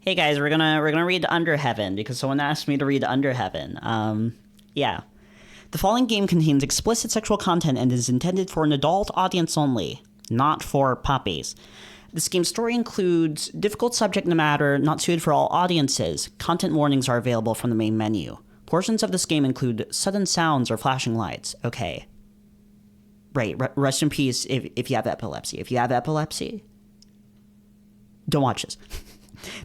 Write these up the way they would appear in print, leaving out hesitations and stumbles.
Hey guys, we're gonna read Under Heaven because someone asked me to read Under Heaven. Yeah. The following game contains explicit sexual content and is intended for an adult audience only, not for puppies. This game's story includes difficult subject matter not suited for all audiences. Content warnings are available from the main menu. Portions of this game include sudden sounds or flashing lights. Okay. Right, rest in peace if you have epilepsy. If you have epilepsy, don't watch this.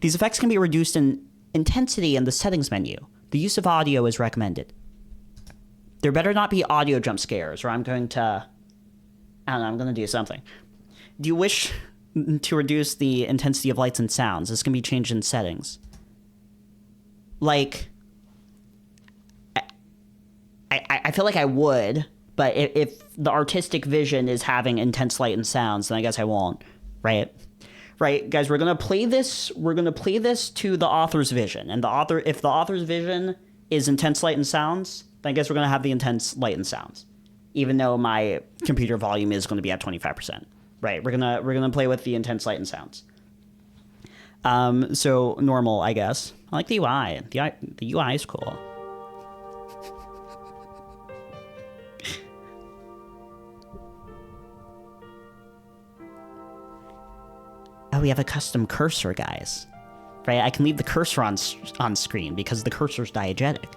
These effects can be reduced in intensity in the settings menu. The use of audio is recommended. There better not be audio jump scares, or I'm going to... I don't know, I'm going to do something. Do you wish to reduce the intensity of lights and sounds? This can be changed in settings. Like... I feel like I would, but if the artistic vision is having intense light and sounds, then I guess I won't, right? Right, guys, we're gonna play this to the author's vision. And if the author's vision is intense light and sounds, then I guess we're gonna have the intense light and sounds. Even though my computer volume is gonna be at 25%. Right, we're gonna play with the intense light and sounds. So normal, I guess. I like the UI. The UI is cool. Oh, we have a custom cursor, guys. Right, I can leave the cursor on screen because the cursor's diegetic.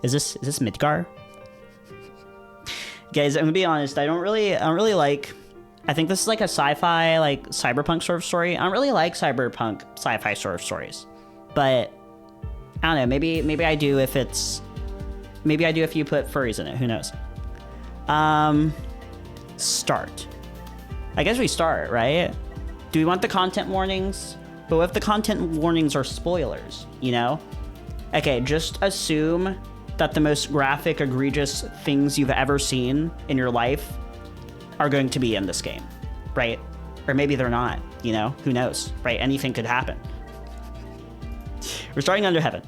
Is this Midgar? Guys, I'm gonna be honest. I don't really like. I think this is like a sci-fi, like cyberpunk sort of story. I don't really like cyberpunk sci-fi sort of stories, but I don't know. Maybe I do if it's. Maybe I do if you put furries in it. Who knows? Start. I guess we start, right? Do we want the content warnings? But what if the content warnings are spoilers, you know? Okay, just assume that the most graphic, egregious things you've ever seen in your life are going to be in this game, right? Or maybe they're not, you know? Who knows, right? Anything could happen. We're starting Under Heaven.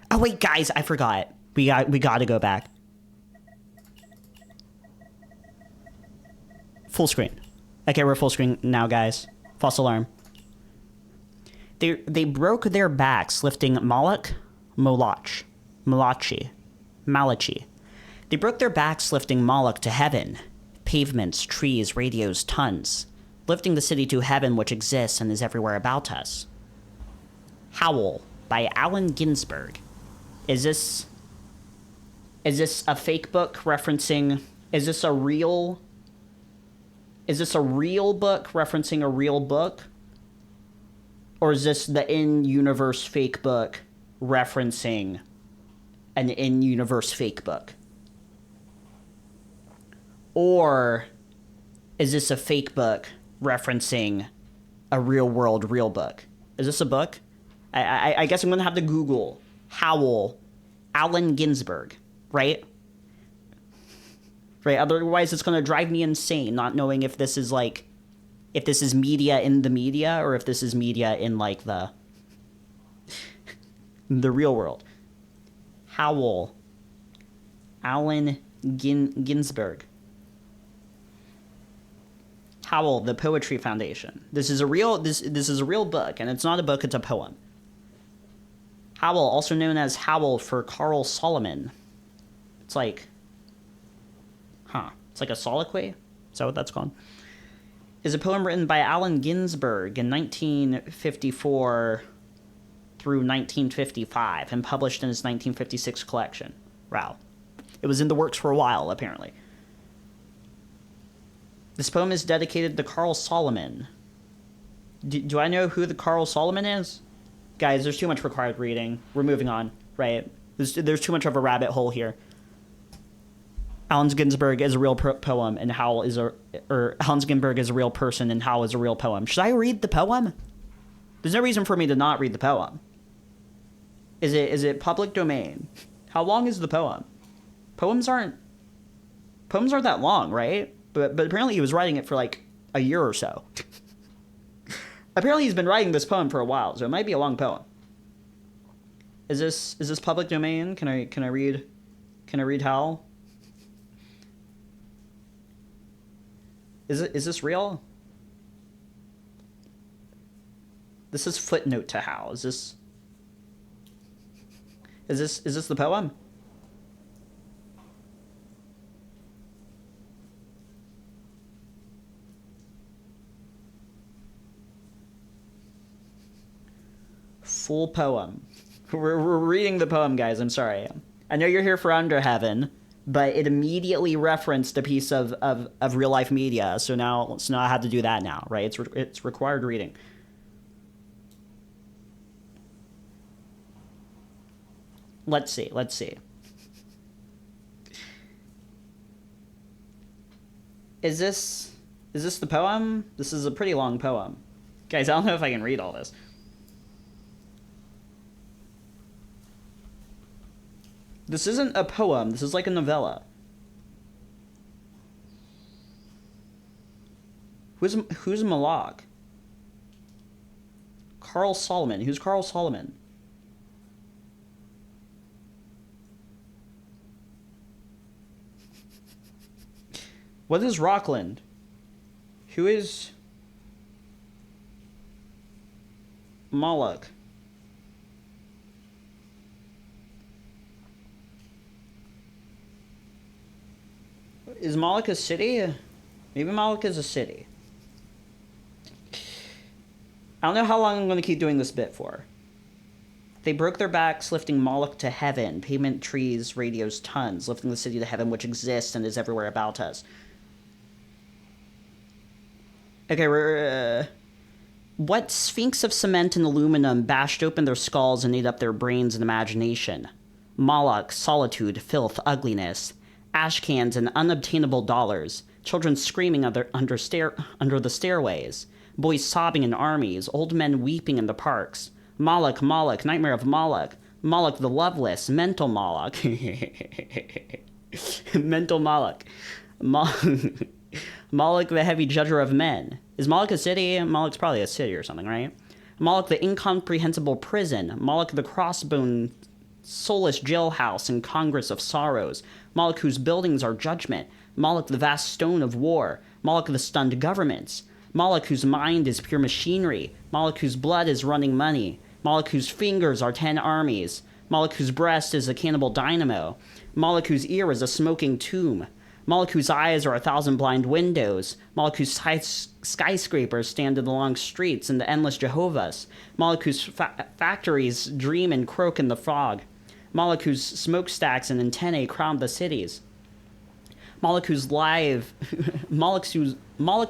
Oh wait, guys, I forgot. We got to go back. Full screen. Okay, we're full screen now, guys. False alarm. They broke their backs lifting Moloch. Malachi. They broke their backs lifting Moloch to heaven. Pavements, trees, radios, tons. Lifting the city to heaven which exists and is everywhere about us. Howl by Allen Ginsberg. Is this a fake book referencing... Is this a real book referencing a real book? Or is this the in-universe fake book referencing an in-universe fake book? Or is this a fake book referencing a real-world real book? Is this a book? I guess I'm going to have to Google Howl, Allen Ginsberg, right? Right, otherwise it's going to drive me insane not knowing if this is like, if this is media in the media or if this is media in like the real world. Howl, Allen Ginsberg. Howl, the Poetry Foundation. This is a real book, and it's not a book, it's a poem. Howl, also known as Howl for Carl Solomon. It's like... It's like a soliloquy? Is that what that's called? Is a poem written by Allen Ginsberg in 1954 through 1955 and published in his 1956 collection. Wow. It was in the works for a while, apparently. This poem is dedicated to Carl Solomon. Do I know who the Carl Solomon is? Guys, there's too much required reading. We're moving on, right? There's too much of a rabbit hole here. Allen Ginsberg is a real poem, and Howl is Allen Ginsberg is a real person, and Howl is a real poem. Should I read the poem? There's no reason for me to not read the poem. Is it public domain? How long is the poem? Poems aren't that long, right? But apparently he was writing it for like a year or so. Apparently he's been writing this poem for a while, so it might be a long poem. Is this public domain? Can I read Howl? Is this real? This is footnote to how. Is this the poem? Full poem. We're reading the poem, guys. I'm sorry. I know you're here for Under Heaven, but it immediately referenced a piece of real life media. So now I have to do that now, right? It's required reading. Let's see. Is this the poem? This is a pretty long poem. Guys, I don't know if I can read all this. This isn't a poem. This is like a novella. Who's Moloch? Carl Solomon. Who's Carl Solomon? What is Rockland? Who is Moloch? Is Moloch a city? Maybe Moloch is a city. I don't know how long I'm going to keep doing this bit for. They broke their backs, lifting Moloch to heaven. Pavement, trees, radios, tons, lifting the city to heaven, which exists and is everywhere about us. Okay, what sphinx of cement and aluminum bashed open their skulls and ate up their brains and imagination? Moloch, solitude, filth, ugliness, ash cans and unobtainable dollars, children screaming under the stairways, boys sobbing in armies, old men weeping in the parks. Moloch, Moloch, nightmare of Moloch, Moloch the loveless, mental Moloch. Mental Moloch. Moloch the heavy judger of men. Is Moloch a city? Moloch's probably a city or something, right? Moloch the incomprehensible prison. Moloch the crossbone soulless jailhouse and congress of sorrows. Moloch whose buildings are judgment. Moloch the vast stone of war. Moloch the stunned governments. Moloch whose mind is pure machinery. Moloch whose blood is running money. Moloch whose fingers are 10 armies. Moloch whose breast is a cannibal dynamo. Moloch whose ear is a smoking tomb. Moloch whose eyes are 1,000 blind windows. Moloch whose skyscrapers stand in the long streets and the endless Jehovahs. Moloch whose factories dream and croak in the fog. Moloch whose smokestacks and antennae crown the cities. Moloch whose Moloch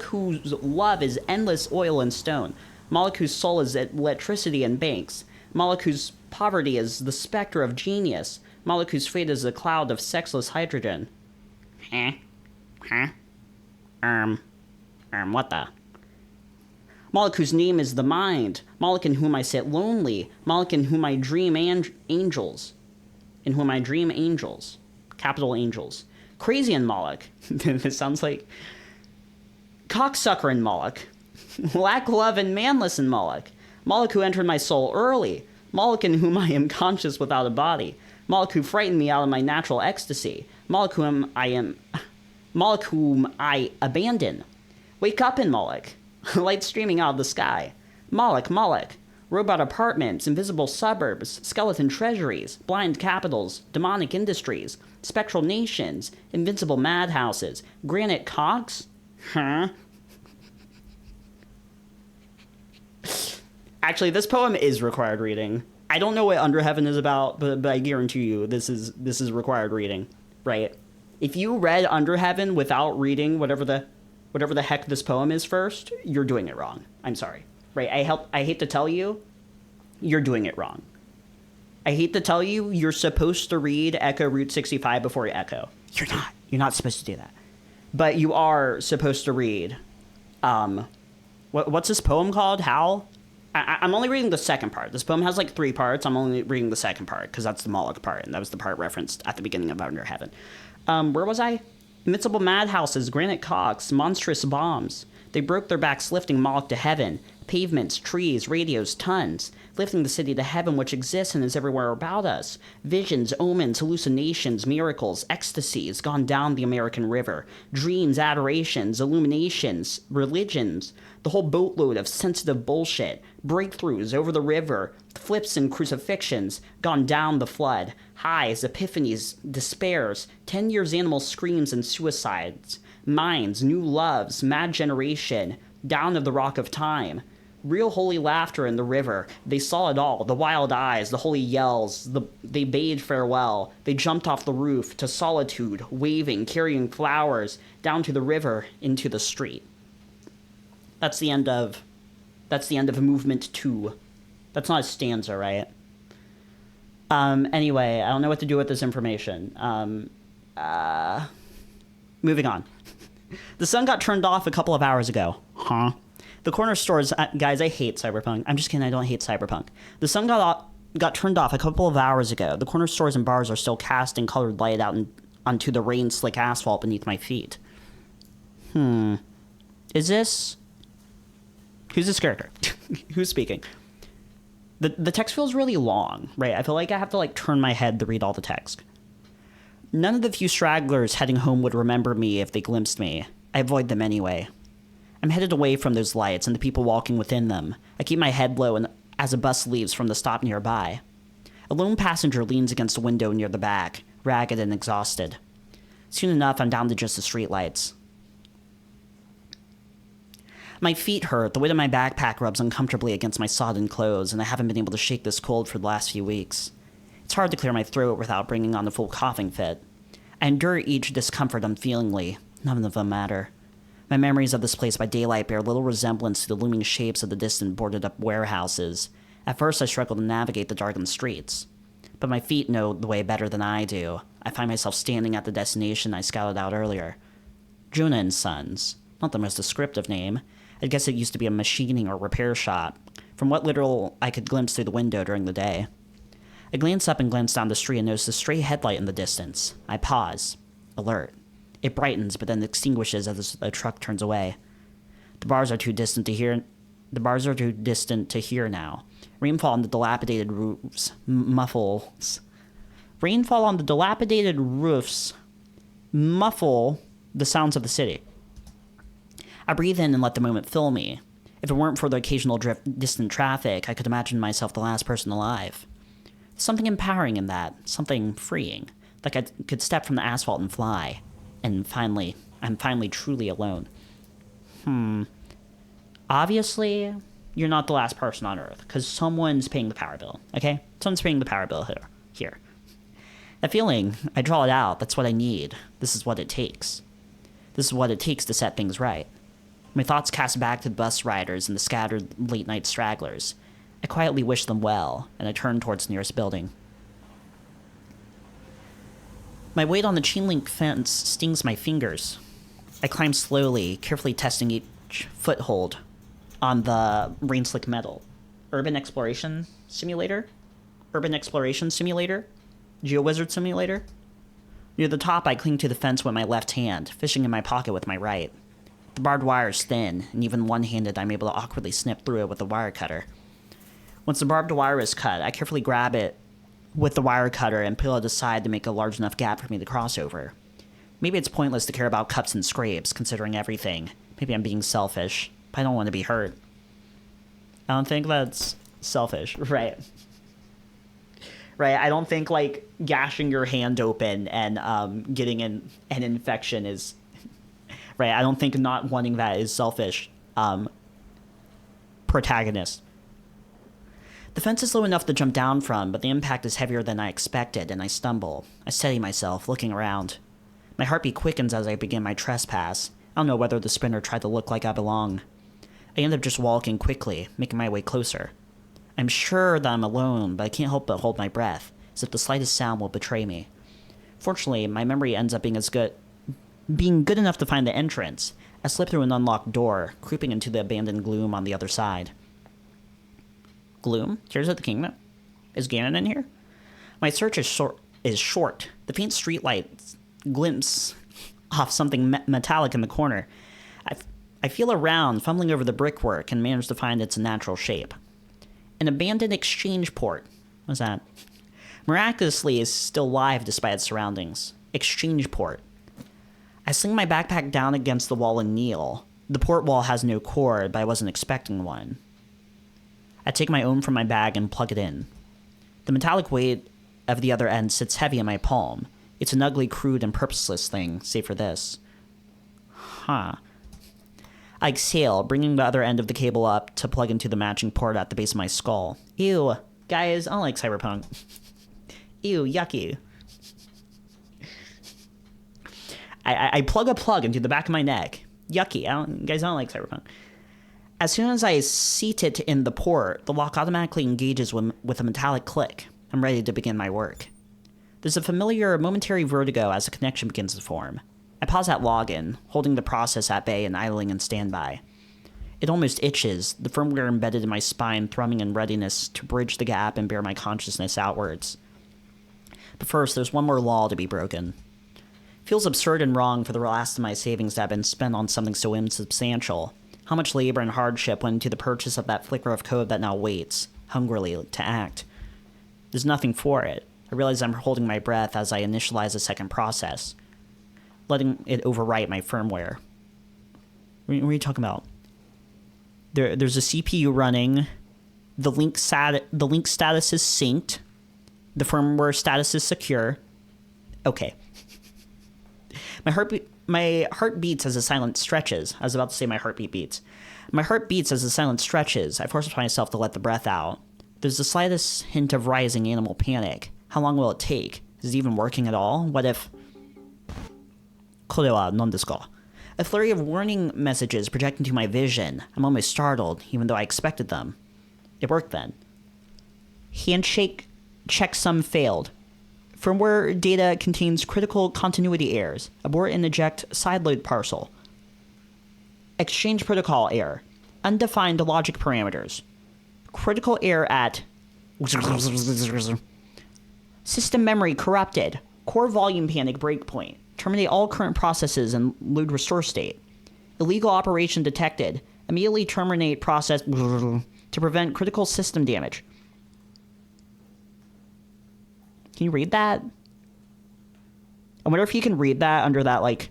whose love is endless oil and stone. Moloch whose soul is electricity and banks. Moloch whose poverty is the specter of genius. Moloch whose fate is a cloud of sexless hydrogen. What the? Moloch whose name is the mind. Moloch in whom I sit lonely. Moloch in whom I dream angels. In whom I dream angels. Capital angels. Crazy in Moloch. This sounds like cocksucker in Moloch. Lack love and manless in Moloch. Moloch who entered my soul early. Moloch in whom I am conscious without a body. Moloch who frightened me out of my natural ecstasy. Moloch whom I abandon. Wake up in Moloch. Light streaming out of the sky. Moloch, Moloch. Robot apartments, invisible suburbs, skeleton treasuries, blind capitals, demonic industries, spectral nations, invincible madhouses, granite cocks? Huh? Actually, this poem is required reading. I don't know what Under Heaven is about, but I guarantee you this is required reading, right? If you read Under Heaven without reading whatever the heck this poem is first, you're doing it wrong. I'm sorry. Right? I hate to tell you, you're doing it wrong. I hate to tell you, you're supposed to read Echo Route 65 before you Echo. You're not. You're not supposed to do that. But you are supposed to read, what's this poem called? Howl? I'm only reading the second part. This poem has like 3 parts. I'm only reading the second part because that's the Moloch part, and that was the part referenced at the beginning of Under Heaven. Where was I? Invincible madhouses, granite cocks, monstrous bombs. They broke their backs lifting Moloch to heaven. Pavements, trees, radios, tons. Lifting the city to heaven which exists and is everywhere about us. Visions, omens, hallucinations, miracles, ecstasies gone down the American River. Dreams, adorations, illuminations, religions. The whole boatload of sensitive bullshit. Breakthroughs over the river. Flips and crucifixions gone down the flood. Highs, epiphanies, despairs. 10 years animal screams and suicides. Minds, new loves, mad generation. Down of the rock of time. Real holy laughter in the river. They saw it all. The wild eyes, the holy yells. They bade farewell. They jumped off the roof to solitude, waving, carrying flowers, down to the river, into the street. That's the end of movement 2. That's not a stanza, right? Anyway, I don't know what to do with this information. Moving on. The sun got turned off a couple of hours ago. Huh? The corner stores... guys, I hate Cyberpunk. I'm just kidding, I don't hate Cyberpunk. The sun got turned off a couple of hours ago. The corner stores and bars are still casting colored light out onto the rain-slick asphalt beneath my feet. Is this... Who's this character? Who's speaking? The text feels really long, right? I feel like I have to, turn my head to read all the text. None of the few stragglers heading home would remember me if they glimpsed me. I avoid them anyway. I'm headed away from those lights and the people walking within them. I keep my head low as a bus leaves from the stop nearby. A lone passenger leans against a window near the back, ragged and exhausted. Soon enough, I'm down to just the streetlights. My feet hurt, the weight of my backpack rubs uncomfortably against my sodden clothes, and I haven't been able to shake this cold for the last few weeks. It's hard to clear my throat without bringing on a full coughing fit. I endure each discomfort unfeelingly. None of them matter. My memories of this place by daylight bear little resemblance to the looming shapes of the distant boarded-up warehouses. At first I struggle to navigate the darkened streets. But my feet know the way better than I do. I find myself standing at the destination I scouted out earlier. Jonah and Sons. Not the most descriptive name. I guess it used to be a machining or repair shop, from what little I could glimpse through the window during the day. I glance up and glance down the street and notice a stray headlight in the distance. I pause, alert. It brightens, but then extinguishes as the truck turns away. The bars are too distant to hear. Now. Rainfall on the dilapidated roofs muffles. Rainfall on the dilapidated roofs muffle the sounds of the city. I breathe in and let the moment fill me. If it weren't for the occasional distant traffic, I could imagine myself the last person alive. Something empowering in that, something freeing, like I could step from the asphalt and fly. And finally, I'm finally truly alone. Obviously, you're not the last person on Earth, because someone's paying the power bill, okay? Someone's paying the power bill here. That feeling, I draw it out, that's what I need. This is what it takes. This is what it takes to set things right. My thoughts cast back to the bus riders and the scattered late-night stragglers. I quietly wish them well, and I turn towards the nearest building. My weight on the chain-link fence stings my fingers. I climb slowly, carefully testing each foothold on the rain-slick metal. Urban Exploration Simulator? GeoWizard Simulator? Near the top, I cling to the fence with my left hand, fishing in my pocket with my right. The barbed wire is thin, and even one-handed, I'm able to awkwardly snip through it with a wire cutter. Once the barbed wire is cut, I carefully grab it with the wire cutter and peel it aside to make a large enough gap for me to cross over. Maybe it's pointless to care about cuts and scrapes, considering everything. Maybe I'm being selfish, but I don't want to be hurt. I don't think that's selfish, right? Right, I don't think, gashing your hand open and getting an infection is... Right, I don't think not wanting that is selfish. Protagonist. The fence is low enough to jump down from, but the impact is heavier than I expected, and I stumble. I steady myself, looking around. My heartbeat quickens as I begin my trespass. I don't know whether the sprinter tried to look like I belong. I end up just walking quickly, making my way closer. I'm sure that I'm alone, but I can't help but hold my breath, as if the slightest sound will betray me. Fortunately, my memory ends up being good enough to find the entrance. I slip through an unlocked door, creeping into the abandoned gloom on the other side. Gloom? Tears of the Kingdom? Is Ganon in here? My search is short. The faint streetlight glimpse off something metallic in the corner. I feel around, fumbling over the brickwork, and manage to find its natural shape. An abandoned exchange port. What's that? Miraculously, is still alive despite its surroundings. Exchange port. I sling my backpack down against the wall and kneel. The port wall has no cord, but I wasn't expecting one. I take my own from my bag and plug it in. The metallic weight of the other end sits heavy in my palm. It's an ugly, crude, and purposeless thing, save for this. Huh. I exhale, bringing the other end of the cable up to plug into the matching port at the base of my skull. Ew. Guys, I don't like Cyberpunk. Ew, yucky. I plug a plug into the back of my neck. Yucky. Guys, I don't like Cyberpunk. As soon as I seat it in the port, the lock automatically engages with a metallic click. I'm ready to begin my work. There's a familiar momentary vertigo as the connection begins to form. I pause at login, holding the process at bay and idling in standby. It almost itches, the firmware embedded in my spine thrumming in readiness to bridge the gap and bear my consciousness outwards. But first, there's one more law to be broken. It feels absurd and wrong for the last of my savings to have been spent on something so insubstantial. How much labor and hardship went into the purchase of that flicker of code that now waits, hungrily, to act. There's nothing for it. I realize I'm holding my breath as I initialize a second process, letting it overwrite my firmware. What are you talking about? There's a CPU running. The link status is synced. The firmware status is secure. Okay. My heart beats as the silence stretches. I was about to say my heartbeat beats. My heart beats as the silence stretches. I force myself to let the breath out. There's the slightest hint of rising animal panic. How long will it take? Is it even working at all? What if... これは何ですか? A flurry of warning messages project into my vision. I'm almost startled, even though I expected them. It worked then. Handshake checksum failed. Firmware data contains critical continuity errors. Abort and eject sideload parcel. Exchange protocol error. Undefined logic parameters. Critical error at... System memory corrupted. Core volume panic breakpoint. Terminate all current processes and load restore state. Illegal operation detected. Immediately terminate process to prevent critical system damage. Can you read that? I wonder if you can read that under that, like,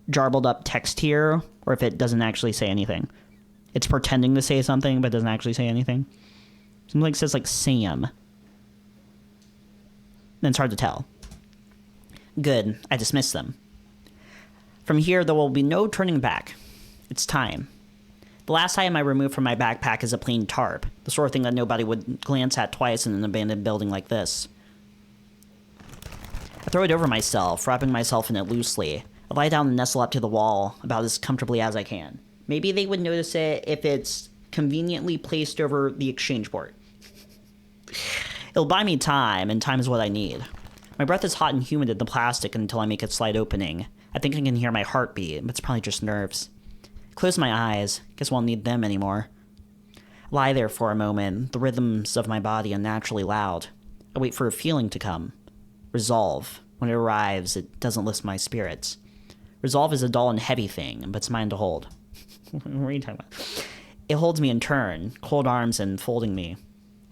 jarbled up text here, or if it doesn't actually say anything. It's pretending to say something, but doesn't actually say anything. Something like says, like, Sam. Then it's hard to tell. Good, I dismiss them. From here, there will be no turning back. It's time. The last item I remove from my backpack is a plain tarp, the sort of thing that nobody would glance at twice in an abandoned building like this. I throw it over myself, wrapping myself in it loosely. I lie down and nestle up to the wall, about as comfortably as I can. Maybe they would notice it if it's conveniently placed over the exchange port. It'll buy me time, and time is what I need. My breath is hot and humid in the plastic until I make a slight opening. I think I can hear my heartbeat, but it's probably just nerves. I close my eyes. Guess I won't need them anymore. I lie there for a moment, the rhythms of my body unnaturally loud. I wait for a feeling to come. Resolve. When it arrives, it doesn't lift my spirits. Resolve is a dull and heavy thing, but it's mine to hold. What are you talking about? It holds me in turn, cold arms enfolding me.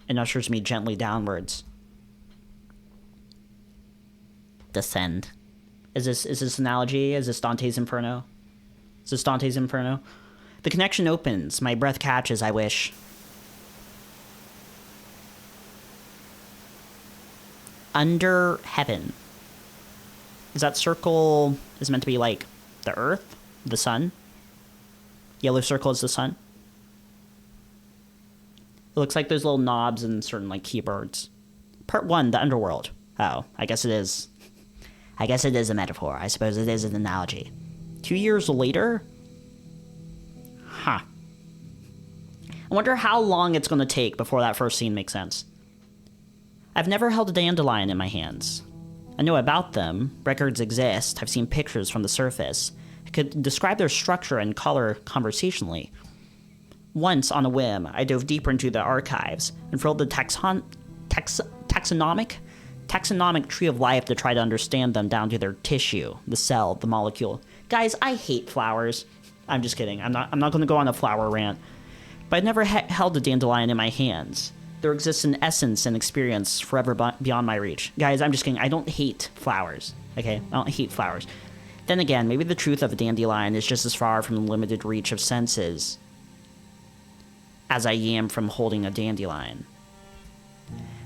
It ushers me gently downwards. Descend. Is this analogy? Is this Dante's Inferno? Is this Dante's Inferno? The connection opens. My breath catches, I wish. Under heaven. Is that circle is meant to be like the earth? The sun? Yellow circle is the sun? It looks like there's little knobs and certain like keyboards. Part 1, the underworld. Oh, I guess it is. I guess it is a metaphor. I suppose it is an analogy. 2 years later? Huh. I wonder how long it's going to take before that first scene makes sense. I've never held a dandelion in my hands. I know about them. Records exist. I've seen pictures from the surface. I could describe their structure and color conversationally. Once, on a whim, I dove deeper into the archives and filled the taxonomic tree of life to try to understand them down to their tissue, the cell, the molecule. Guys, I hate flowers. I'm just kidding. I'm not going to go on a flower rant. But I never held a dandelion in my hands. There exists an essence and experience forever beyond my reach. Guys, I'm just kidding. I don't hate flowers. Okay? I don't hate flowers. Then again, maybe the truth of a dandelion is just as far from the limited reach of senses as I am from holding a dandelion.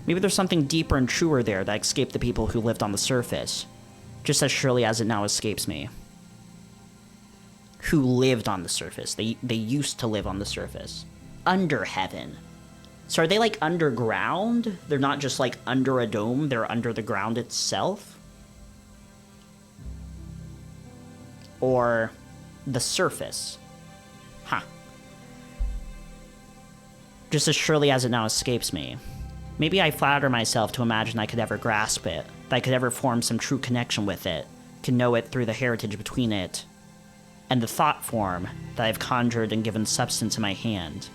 Maybe there's something deeper and truer there that escaped the people who lived on the surface, just as surely as it now escapes me. Who lived on the surface. They used to live on the surface. Under heaven. So are they like underground? They're not just like under a dome, they're under the ground itself? Or the surface? Huh. Just as surely as it now escapes me. Maybe I flatter myself to imagine I could ever grasp it, that I could ever form some true connection with it, could know it through the heritage between it and the thought form that I've conjured and given substance in my hand.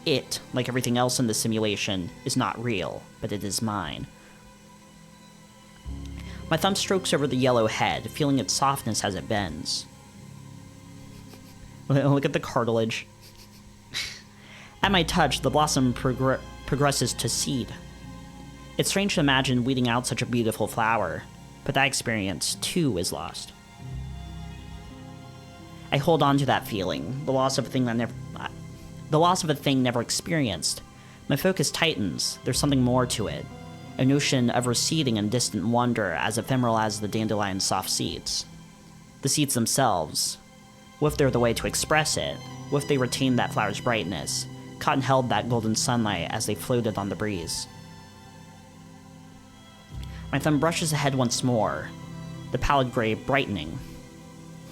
It, like everything else in the simulation, is not real, but it is mine. My thumb strokes over the yellow head, feeling its softness as it bends. Look at the cartilage. At my touch, the blossom progresses to seed. It's strange to imagine weeding out such a beautiful flower, but that experience, too, is lost. I hold on to that feeling, the loss of a thing never experienced. My focus tightens. There's something more to it. A notion of receding in distant wonder, as ephemeral as the dandelion's soft seeds. The seeds themselves. What if they're the way to express it? What if they retained that flower's brightness, caught and held that golden sunlight as they floated on the breeze? My thumb brushes ahead once more, the pallid gray brightening.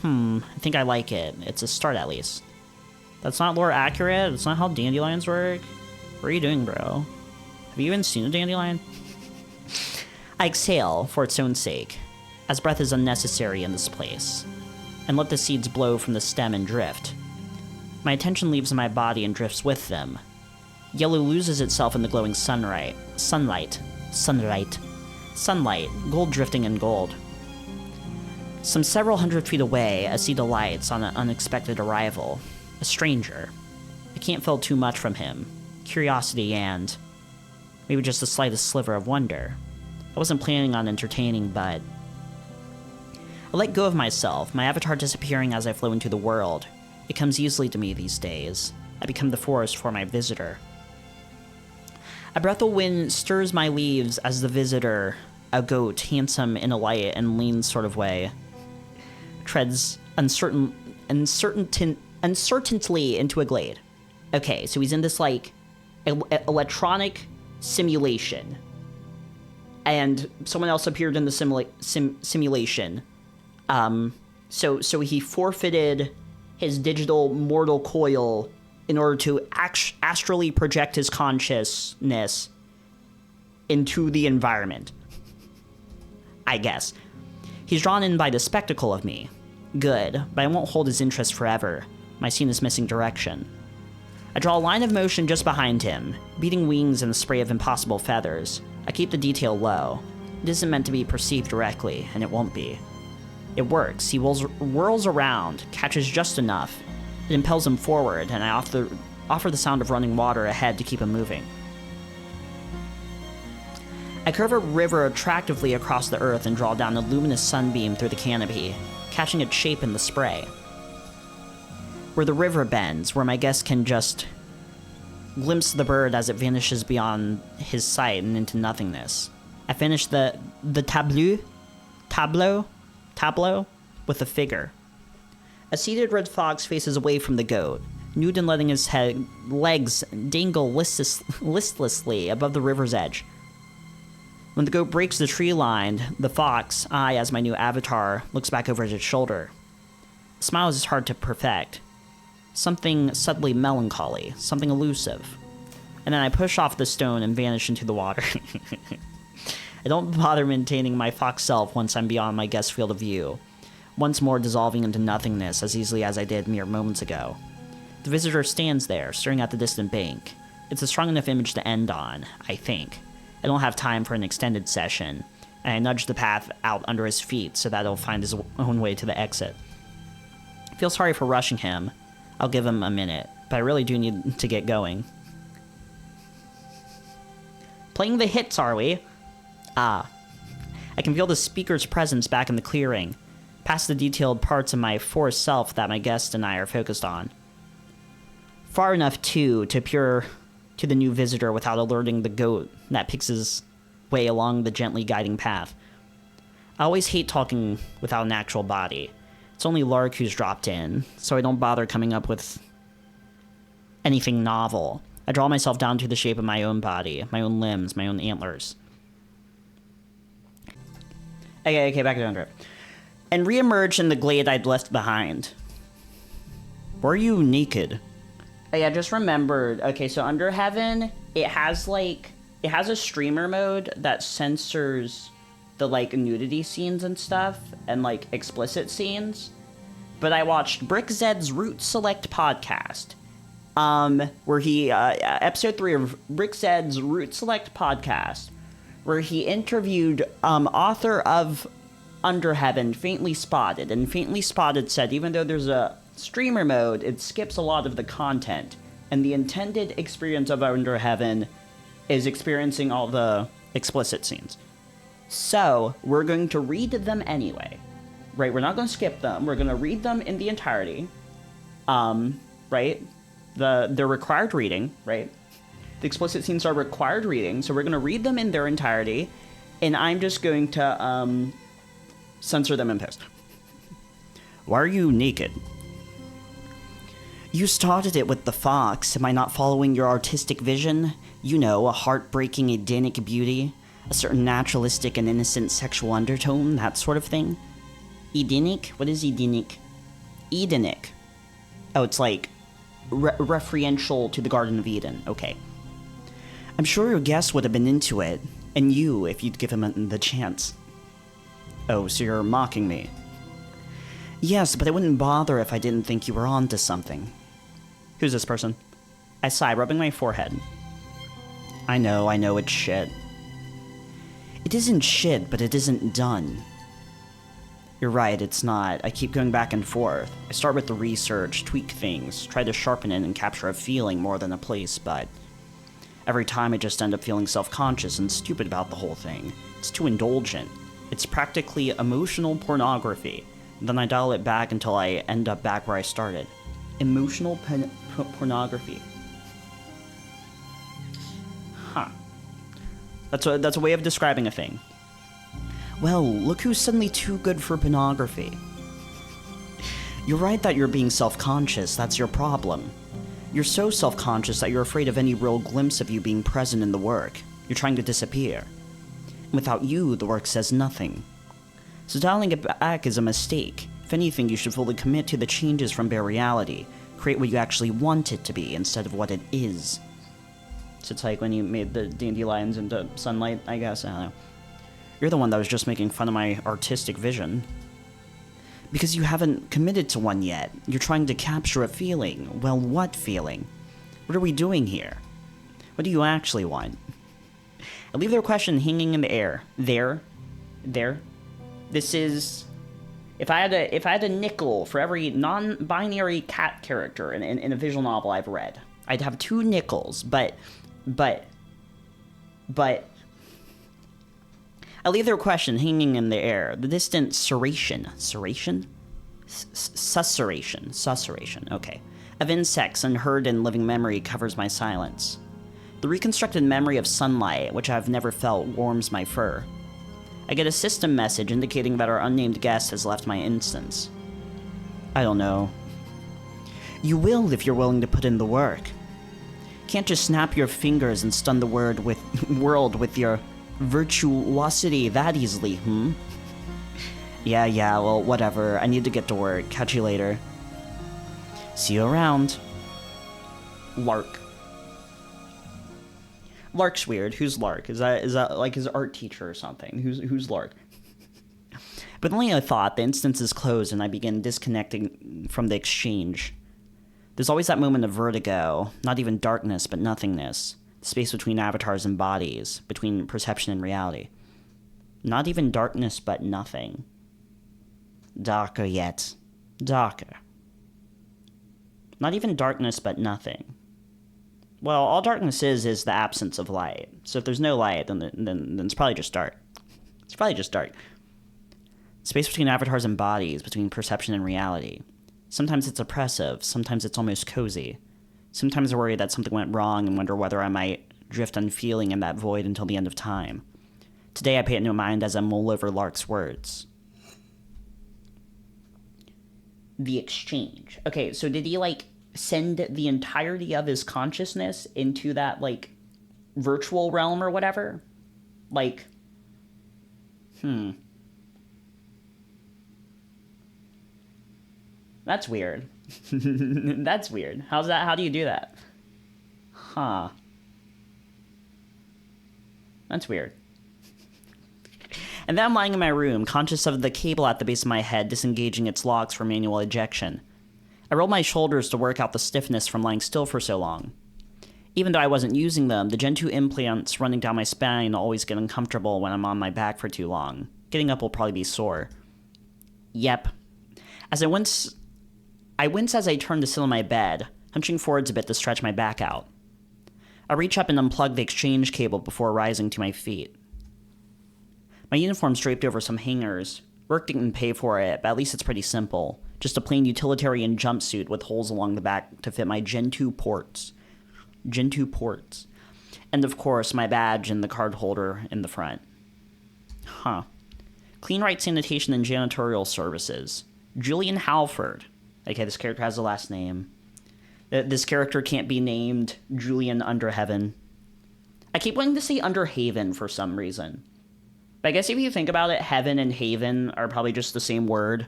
I think I like it. It's a start, at least. That's not lore accurate. That's not how dandelions work. What are you doing, bro? Have you even seen a dandelion? I exhale for its own sake, as breath is unnecessary in this place, and let the seeds blow from the stem and drift. My attention leaves my body and drifts with them. Yellow loses itself in the glowing sunlight, gold drifting in gold. Some several hundred feet away, a seed alights on an unexpected arrival. A stranger. I can't feel too much from him. Curiosity and maybe just the slightest sliver of wonder. I wasn't planning on entertaining, but I let go of myself, my avatar disappearing as I flow into the world. It comes easily to me these days. I become the forest for my visitor. A breath of wind stirs my leaves as the visitor, a goat, handsome in a light and lean sort of way, treads uncertainly into a glade. Okay, so he's in this, like, electronic simulation. And someone else appeared in the simulation. So he forfeited his digital mortal coil in order to astrally project his consciousness into the environment. I guess. He's drawn in by the spectacle of me. Good, but I won't hold his interest forever. My scene is missing direction. I draw a line of motion just behind him, beating wings and a spray of impossible feathers. I keep the detail low. It isn't meant to be perceived directly, and it won't be. It works. He whirls around, catches just enough. It impels him forward, and I offer the sound of running water ahead to keep him moving. I curve a river attractively across the earth and draw down a luminous sunbeam through the canopy, catching its shape in the spray. Where the river bends, where my guest can just glimpse the bird as it vanishes beyond his sight and into nothingness. I finish the tableau with a figure. A seated red fox faces away from the goat, nude and letting his legs dangle listlessly above the river's edge. When the goat breaks the tree line, the fox, I, as my new avatar, looks back over its shoulder. The smile is hard to perfect. Something subtly melancholy, something elusive. And then I push off the stone and vanish into the water. I don't bother maintaining my fox self once I'm beyond my guest's field of view, once more dissolving into nothingness as easily as I did mere moments ago. The visitor stands there, staring at the distant bank. It's a strong enough image to end on, I think. I don't have time for an extended session, and I nudge the path out under his feet so that he'll find his own way to the exit. I feel sorry for rushing him, I'll give him a minute, but I really do need to get going. Playing the hits, are we? Ah. I can feel the speaker's presence back in the clearing, past the detailed parts of my forest self that my guest and I are focused on. Far enough, too, to appear to the new visitor without alerting the goat that picks his way along the gently guiding path. I always hate talking without an actual body. It's only Lark who's dropped in, so I don't bother coming up with anything novel. I draw myself down to the shape of my own body, my own limbs, my own antlers. Okay, back to it. And re-emerged in the glade I'd left behind. Were you naked? I just remembered. Okay, so Under Heaven, it has a streamer mode that censors the, nudity scenes and stuff, and, explicit scenes. But I watched Brick Zed's Root Select podcast, where he, episode 3 of Brick Zed's Root Select podcast, where he interviewed author of Under Heaven, FaintlySpotted, and FaintlySpotted said even though there's a streamer mode, it skips a lot of the content, and the intended experience of Under Heaven is experiencing all the explicit scenes. So, we're going to read them anyway. Right, we're not going to skip them, we're going to read them in the entirety. Right? They're required reading, right? The explicit scenes are required reading, so we're going to read them in their entirety, and I'm just going to, censor them in post. Why are you naked? You started it with the fox. Am I not following your artistic vision? You know, a heartbreaking Edenic beauty, a certain naturalistic and innocent sexual undertone, that sort of thing. Edenic? What is Edenic? Edenic. Oh, it's referential to the Garden of Eden. Okay. I'm sure your guest would have been into it, and you, if you'd give him the chance. Oh, so you're mocking me? Yes, but I wouldn't bother if I didn't think you were onto something. Who's this person? I sigh, rubbing my forehead. I know, it's shit. It isn't shit, but it isn't done. You're right, it's not. I keep going back and forth. I start with the research, tweak things, try to sharpen it and capture a feeling more than a place, but every time I just end up feeling self-conscious and stupid about the whole thing. It's too indulgent. It's practically emotional pornography. Then I dial it back until I end up back where I started. Emotional pornography. Huh. That's a way of describing a thing. Well, look who's suddenly too good for pornography. You're right that you're being self-conscious, that's your problem. You're so self-conscious that you're afraid of any real glimpse of you being present in the work. You're trying to disappear. And without you, the work says nothing. So dialing it back is a mistake. If anything, you should fully commit to the changes from bare reality. Create what you actually want it to be, instead of what it is. So it's like when you made the dandelions into sunlight, I guess, I don't know. You're the one that was just making fun of my artistic vision. Because you haven't committed to one yet. You're trying to capture a feeling. Well, what feeling? What are we doing here? What do you actually want? I leave their question hanging in the air. There. This is... If I had a nickel for every non-binary cat character in a visual novel I've read, I'd have 2 nickels, but I leave their question hanging in the air. The distant susurration, okay, of insects unheard in living memory covers my silence. The reconstructed memory of sunlight, which I've never felt, warms my fur. I get a system message indicating that our unnamed guest has left my instance. I don't know. You will if you're willing to put in the work. Can't just snap your fingers and stun the world with your virtuosity that easily, Yeah, well, whatever. I need to get to work. Catch you later. See you around. Lark. Lark's weird. Who's Lark? Is that like his art teacher or something? Who's Lark? But only a thought, the instance is closed and I begin disconnecting from the exchange. There's always that moment of vertigo, not even darkness, but nothingness. The space between avatars and bodies, between perception and reality. Not even darkness, but nothing. Darker yet. Darker. Not even darkness, but nothing. Well, all darkness is the absence of light. So if there's no light, then it's probably just dark. It's probably just dark. Space between avatars and bodies, between perception and reality. Sometimes it's oppressive, sometimes it's almost cozy. Sometimes I worry that something went wrong and wonder whether I might drift unfeeling in that void until the end of time. Today I pay it no mind as I mull over Lark's words. The exchange. Okay, so did he, like, send the entirety of his consciousness into that, like, virtual realm or whatever? Like, That's weird. That's weird. How do you do that? Huh. That's weird. And then I'm lying in my room, conscious of the cable at the base of my head disengaging its locks for manual ejection. I rolled my shoulders to work out the stiffness from lying still for so long. Even though I wasn't using them, the Gen 2 implants running down my spine always get uncomfortable when I'm on my back for too long. Getting up will probably be sore. Yep. I wince as I turn to sit on my bed, hunching forwards a bit to stretch my back out. I reach up and unplug the exchange cable before rising to my feet. My uniform's draped over some hangers. Work didn't pay for it, but at least it's pretty simple. Just a plain utilitarian jumpsuit with holes along the back to fit my Gen 2 ports. Gen 2 ports. And of course, my badge and the card holder in the front. Huh. Clean Right Sanitation and Janitorial Services. Julian Halford. Okay, this character has a last name. This character can't be named Julian Underheaven. I keep wanting to say Underhaven for some reason. But I guess if you think about it, heaven and haven are probably just the same word.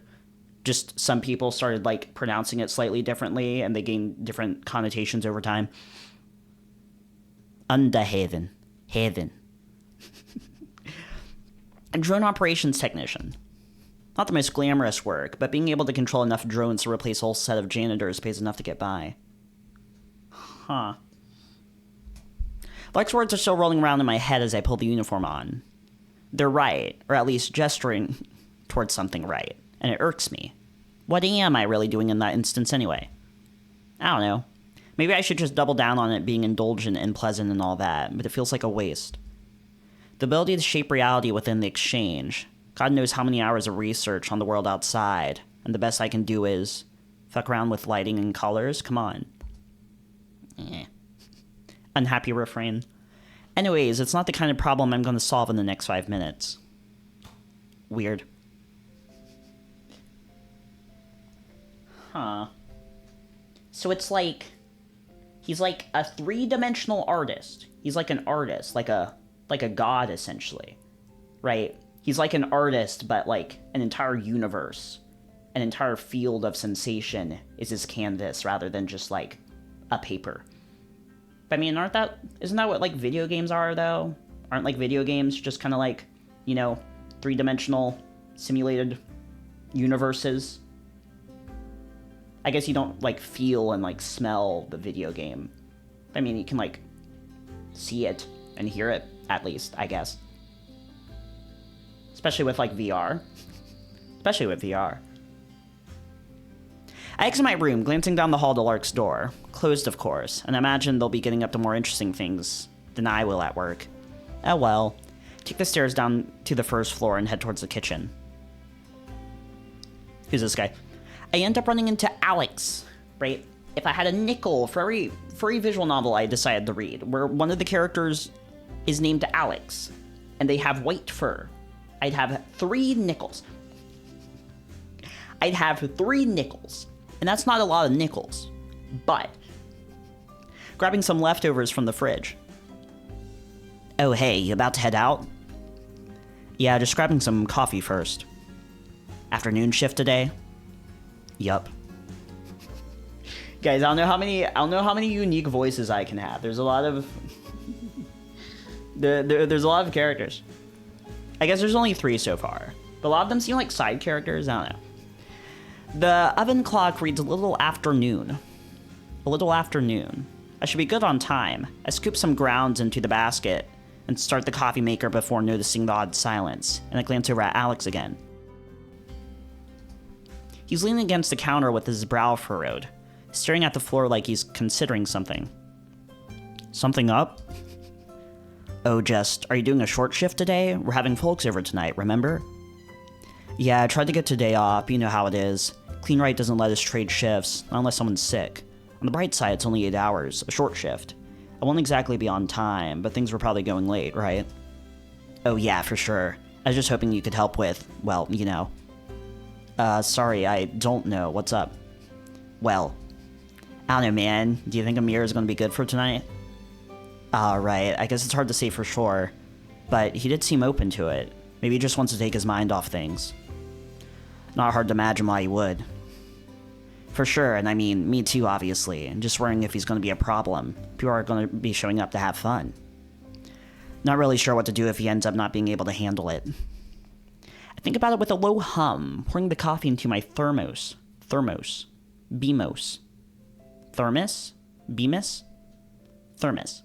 Just some people started, like, pronouncing it slightly differently, and they gained different connotations over time. Underhaven. Haven. A drone operations technician. Not the most glamorous work, but being able to control enough drones to replace a whole set of janitors pays enough to get by. Huh. Lark's words are still rolling around in my head as I pull the uniform on. They're right, or at least gesturing towards something right, and it irks me. What am I really doing in that instance anyway? I don't know. Maybe I should just double down on it being indulgent and pleasant and all that, but it feels like a waste. The ability to shape reality within the exchange. God knows how many hours of research on the world outside, and the best I can do is fuck around with lighting and colors? Come on. Unhappy refrain. Anyways, it's not the kind of problem I'm going to solve in the next 5 minutes. Weird. Huh. So it's like... he's like a three-dimensional artist. He's like an artist, like a god, essentially. Right? He's like an artist, but like an entire universe, an entire field of sensation is his canvas rather than just like a paper. But I mean, isn't that what like video games are though? Aren't like video games just kind of like, you know, three-dimensional simulated universes? I guess you don't like feel and like smell the video game. I mean, you can like see it and hear it at least, I guess. Especially with like VR. Especially with VR. I exit my room, glancing down the hall to Lark's door. Closed, of course, and I imagine they'll be getting up to more interesting things than I will at work. Oh well. Take the stairs down to the first floor and head towards the kitchen. Who's this guy? I end up running into Alex, right? If I had a nickel for every visual novel I decided to read, where one of the characters is named Alex, and they have white fur, I'd have 3 nickels. I'd have 3 nickels. And that's not a lot of nickels. But, grabbing some leftovers from the fridge. Oh hey, you about to head out? Yeah, just grabbing some coffee first. Afternoon shift today? Yup. Guys, I don't know how many unique voices I can have. There's a lot of there's a lot of characters. I guess there's only 3 so far. But a lot of them seem like side characters, I don't know. The oven clock reads a little after noon. A little after noon. I should be good on time. I scoop some grounds into the basket and start the coffee maker before noticing the odd silence, and I glance over at Alex again. He's leaning against the counter with his brow furrowed, staring at the floor like he's considering something. Something up? Oh, are you doing a short shift today? We're having folks over tonight, remember? Yeah, I tried to get today off, you know how it is. CleanRight doesn't let us trade shifts, not unless someone's sick. On the bright side, it's only 8 hours, a short shift. I won't exactly be on time, but things were probably going late, right? Oh yeah, for sure. I was just hoping you could help with, well, you know. Sorry, I don't know. What's up? Well, I don't know, man. Do you think Amir is going to be good for tonight? Right. I guess it's hard to say for sure, but he did seem open to it. Maybe he just wants to take his mind off things. Not hard to imagine why he would. For sure, and I mean, me too, obviously. I'm just worrying if he's going to be a problem. People are going to be showing up to have fun. Not really sure what to do if he ends up not being able to handle it. I think about it with a low hum, pouring the coffee into my thermos. Beamos. Thermos? Bemis? Thermos.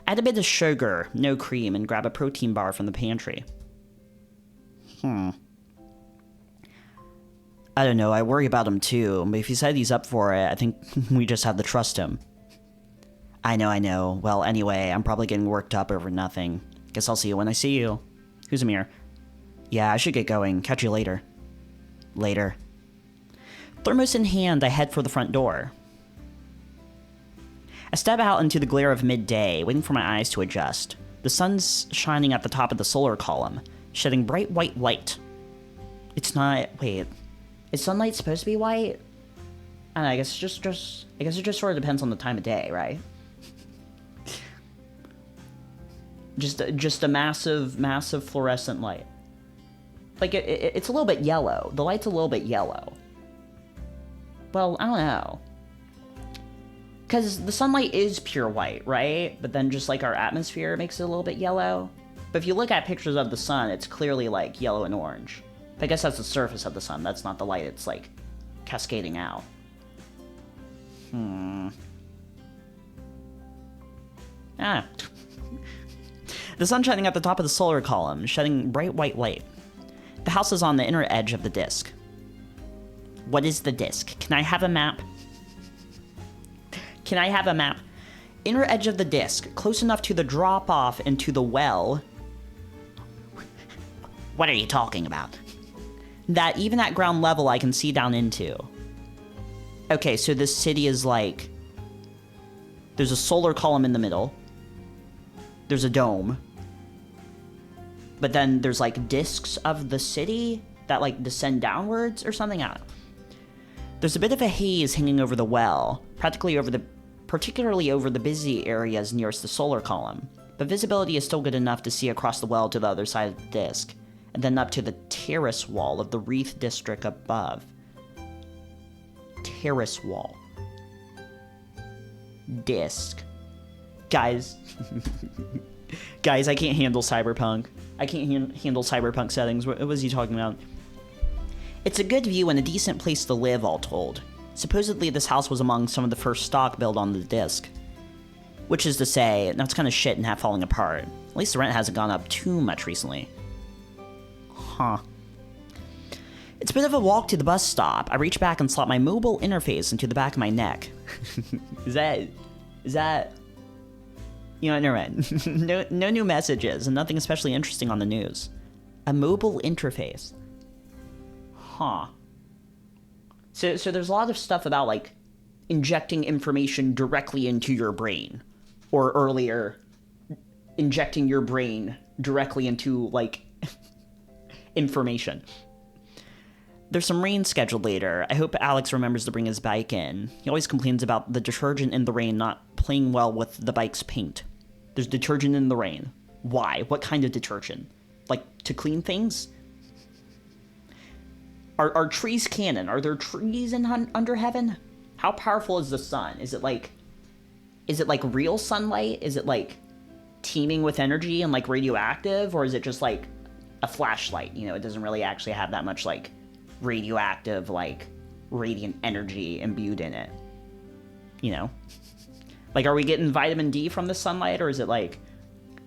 Add a bit of sugar, no cream, and grab a protein bar from the pantry. I don't know, I worry about him too, but if he said he's up for it, I think we just have to trust him. I know. Well, anyway, I'm probably getting worked up over nothing. Guess I'll see you when I see you. Who's Amir? Yeah, I should get going. Catch you later. Later. Thermos in hand, I head for the front door. I step out into the glare of midday, waiting for my eyes to adjust. The sun's shining at the top of the solar column, shedding bright white light. It's not... Wait. Is sunlight supposed to be white? I don't know, I guess it just sort of depends on the time of day, right? Just a massive fluorescent light. Like, it's a little bit yellow. The light's a little bit yellow. Well, I don't know. Because the sunlight is pure white, right? But then just, like, our atmosphere makes it a little bit yellow. But if you look at pictures of the sun, it's clearly, like, yellow and orange. I guess that's the surface of the sun. That's not the light. It's, like, cascading out. The sun shining at the top of the solar column, shedding bright white light. The house is on the inner edge of the disk. What is the disk? Can I have a map? Can I have a map? Inner edge of the disk, close enough to the drop-off into the well. What are you talking about? That even at ground level I can see down into. Okay, so this city is like... There's a solar column in the middle. There's a dome. But then there's like discs of the city that like descend downwards or something. I don't know. There's a bit of a haze hanging over the well, particularly over the busy areas nearest the solar column. But visibility is still good enough to see across the well to the other side of the disk, and then up to the terrace wall of the Wreath district above. Terrace wall. Disk. Guys. Guys, I can't handle Cyberpunk. I can't handle Cyberpunk settings. What was he talking about? It's a good view and a decent place to live, all told. Supposedly this house was among some of the first stock built on the disk. Which is to say, now it's kind of shit and half falling apart. At least the rent hasn't gone up too much recently. Huh. It's a bit of a walk to the bus stop. I reach back and slot my mobile interface into the back of my neck. Is that... You know, never mind. No new messages, and nothing especially interesting on the news. A mobile interface. Huh. So there's a lot of stuff about, like, injecting information directly into your brain. Or earlier, injecting your brain directly into, like, information. There's some rain scheduled later. I hope Alex remembers to bring his bike in. He always complains about the detergent in the rain not playing well with the bike's paint. There's detergent in the rain. Why? What kind of detergent? Like, to clean things? Are trees canon? Are there trees in under heaven? How powerful is the sun? Is it like real sunlight? Is it like teeming with energy and like radioactive? Or is it just like a flashlight? You know, it doesn't really actually have that much like radioactive, like radiant energy imbued in it. You know? Like, are we getting vitamin D from the sunlight, or is it like,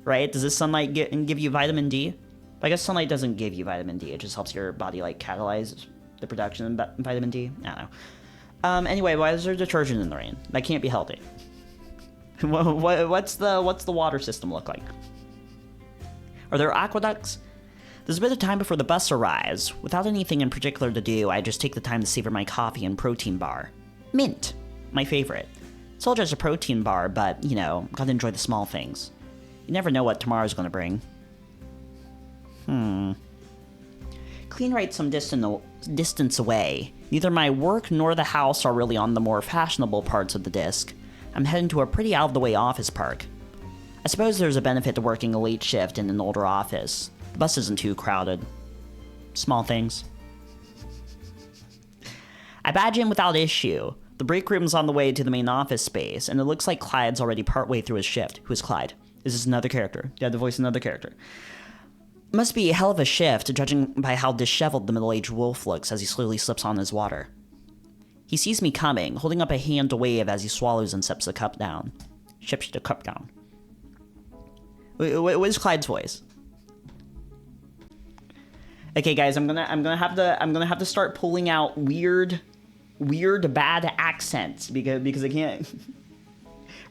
right? Does this sunlight give you vitamin D? I guess sunlight doesn't give you vitamin D. It just helps your body, like, catalyze the production of vitamin D. I don't Anyway, why is there detergent in the rain? That can't be healthy. What's the water system look like? Are there aqueducts? There's a bit of time before the bus arrives. Without anything in particular to do, I just take the time to savor my coffee and protein bar. Mint, my favorite. It's all just a protein bar, but, you know, gotta enjoy the small things. You never know what tomorrow's gonna bring. Clean right some distance away. Neither my work nor the house are really on the more fashionable parts of the disc. I'm heading to a pretty out-of-the-way office park. I suppose there's a benefit to working a late shift in an older office. The bus isn't too crowded. Small things. I badge in without issue. The break room's on the way to the main office space, and it looks like Clyde's already partway through his shift. Who is Clyde? Is this another character? You had to voice another character. Must be a hell of a shift, judging by how disheveled the middle-aged wolf looks as he slowly slips on his water. He sees me coming, holding up a hand to wave as he swallows and sips the cup down. Sips the cup down. What is Clyde's voice? Okay, guys, I'm gonna have to start pulling out weird bad accents because I can't.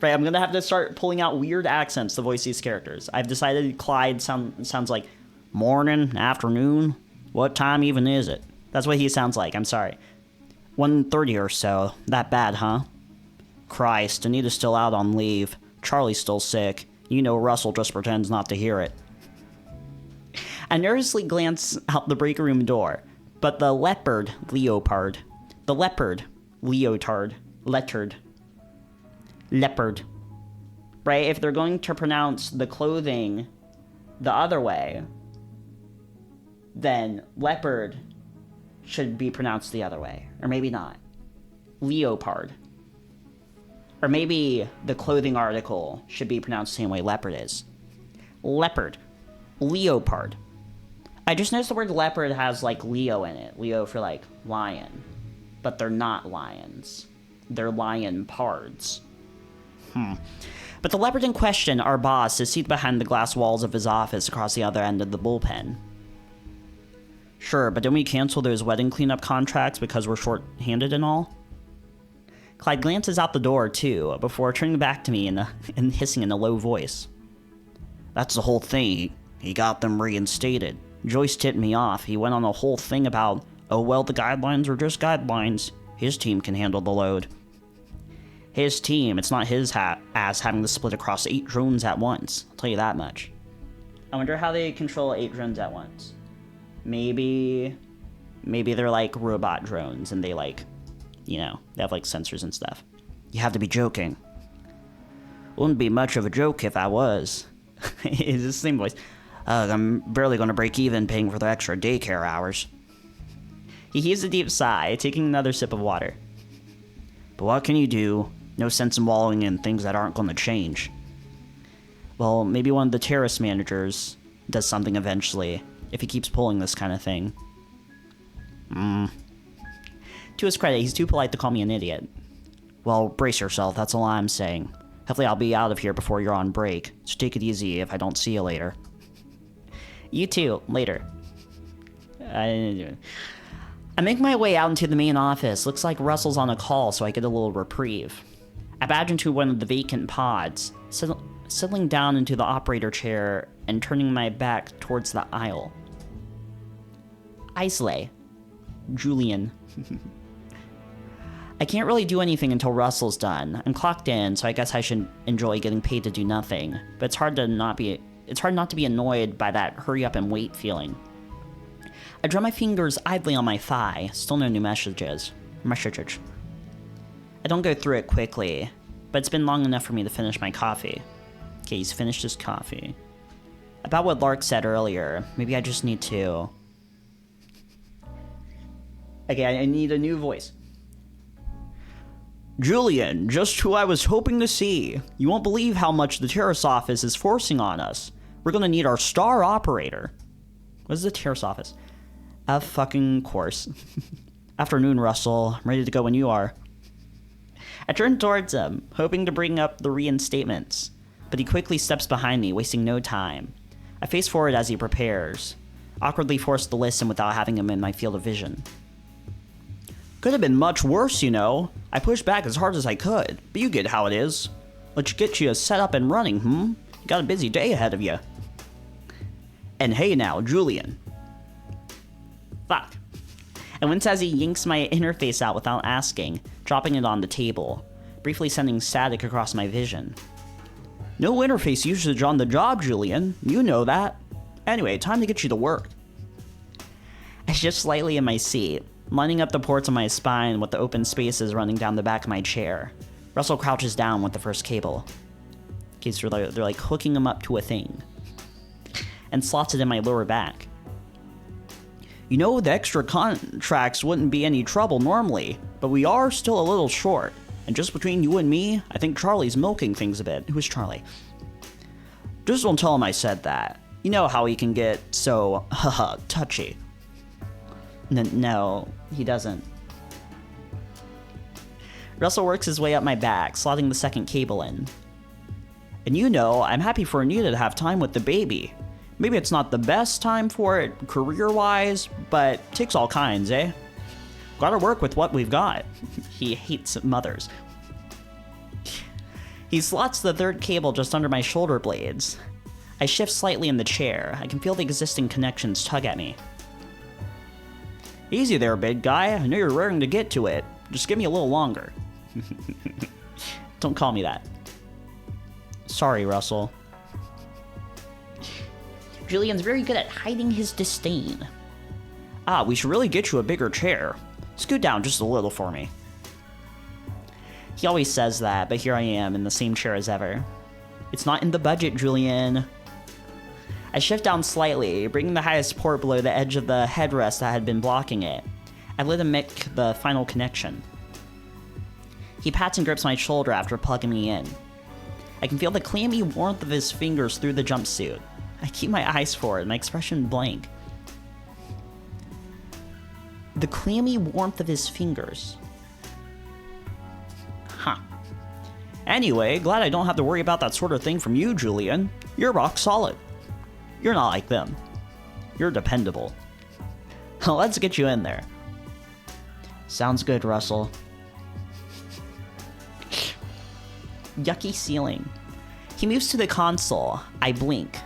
Right, I'm gonna have to start pulling out weird accents to voice these characters. I've decided Clyde sounds like morning, afternoon. What time even is it? That's what he sounds like. I'm sorry. 1:30 or so. That bad, huh? Christ, Anita's still out on leave. Charlie's still sick. You know Russell just pretends not to hear it. I nervously glance out the break room door, but the leopard, right? If they're going to pronounce the clothing the other way, then leopard should be pronounced the other way. Or maybe not. Leopard. Or maybe the clothing article should be pronounced the same way leopard is. Leopard. Leopard. I just noticed the word leopard has, like, Leo in it. Leo for, like, lion. But they're not lions. They're lion pards. But the leopard in question, our boss, is seated behind the glass walls of his office across the other end of the bullpen. Sure, but didn't we cancel those wedding cleanup contracts because we're short-handed and all? Clyde glances out the door, too, before turning back to me and hissing in a low voice. That's the whole thing. He got them reinstated. Joyce tipped me off. He went on a whole thing about, oh well, the guidelines are just guidelines. His team can handle the load. His team, it's not his ass having to split across 8 drones at once. I'll tell you that much. I wonder how they control 8 drones at once. Maybe they're like robot drones and they like, you know, they have like sensors and stuff. You have to be joking. Wouldn't be much of a joke if I was. It's the same voice. I'm barely going to break even paying for the extra daycare hours. He heaves a deep sigh, taking another sip of water. But what can you do? No sense in wallowing in things that aren't going to change. Well, maybe one of the terrorist managers does something eventually, if he keeps pulling this kind of thing. To his credit, he's too polite to call me an idiot. Well, brace yourself, that's all I'm saying. Hopefully I'll be out of here before you're on break, so take it easy if I don't see you later. You too, later. I make my way out into the main office. Looks like Russell's on a call, so I get a little reprieve. I badge into one of the vacant pods, settling down into the operator chair and turning my back towards the aisle. Islay. Julian. I can't really do anything until Russell's done. I'm clocked in, so I guess I should enjoy getting paid to do nothing. But it's hard not to be annoyed by that hurry up and wait feeling. I draw my fingers idly on my thigh. Still no new messages. I don't go through it quickly, but it's been long enough for me to finish my coffee. Okay, he's finished his coffee. About what Lark said earlier, maybe I just need to... Okay, I need a new voice. Julian, just who I was hoping to see. You won't believe how much the terrorist office is forcing on us. We're gonna need our star operator. What is the terrorist office? Of fucking course. Afternoon, Russell. I'm ready to go when you are. I turn towards him, hoping to bring up the reinstatements, but he quickly steps behind me, wasting no time. I face forward as he prepares, awkwardly forced to listen without having him in my field of vision. Could have been much worse, you know. I pushed back as hard as I could, but you get how it is. Let's get you set up and running, You got a busy day ahead of you. And hey now, Julian. Fuck. And wince as he yanks my interface out without asking, dropping it on the table, briefly sending static across my vision. No interface usage on the job, Julian. You know that. Anyway, time to get you to work. I shift slightly in my seat, lining up the ports on my spine with the open spaces running down the back of my chair. Russell crouches down with the first cable. In case they're like hooking him up to a thing. And slots it in my lower back. You know, the extra contracts wouldn't be any trouble normally, but we are still a little short. And just between you and me, I think Charlie's milking things a bit. Who is Charlie? Just don't tell him I said that. You know how he can get so, touchy. No, he doesn't. Russell works his way up my back, slotting the second cable in. And you know, I'm happy for Anita to have time with the baby. Maybe it's not the best time for it, career-wise, but takes all kinds, eh? Gotta work with what we've got. He hates mothers. He slots the third cable just under my shoulder blades. I shift slightly in the chair. I can feel the existing connections tug at me. Easy there, big guy. I know you're raring to get to it. Just give me a little longer. Don't call me that. Sorry, Russell. Julian's very good at hiding his disdain. We should really get you a bigger chair. Scoot down just a little for me. He always says that, but here I am in the same chair as ever. It's not in the budget, Julian. I shift down slightly, bringing the highest port below the edge of the headrest that had been blocking it. I let him make the final connection. He pats and grips my shoulder after plugging me in. I can feel the clammy warmth of his fingers through the jumpsuit. I keep my eyes forward, my expression blank. The clammy warmth of his fingers. Huh. Anyway, glad I don't have to worry about that sort of thing from you, Julian. You're rock solid. You're not like them. You're dependable. Let's get you in there. Sounds good, Russell. Yucky ceiling. He moves to the console. I blink.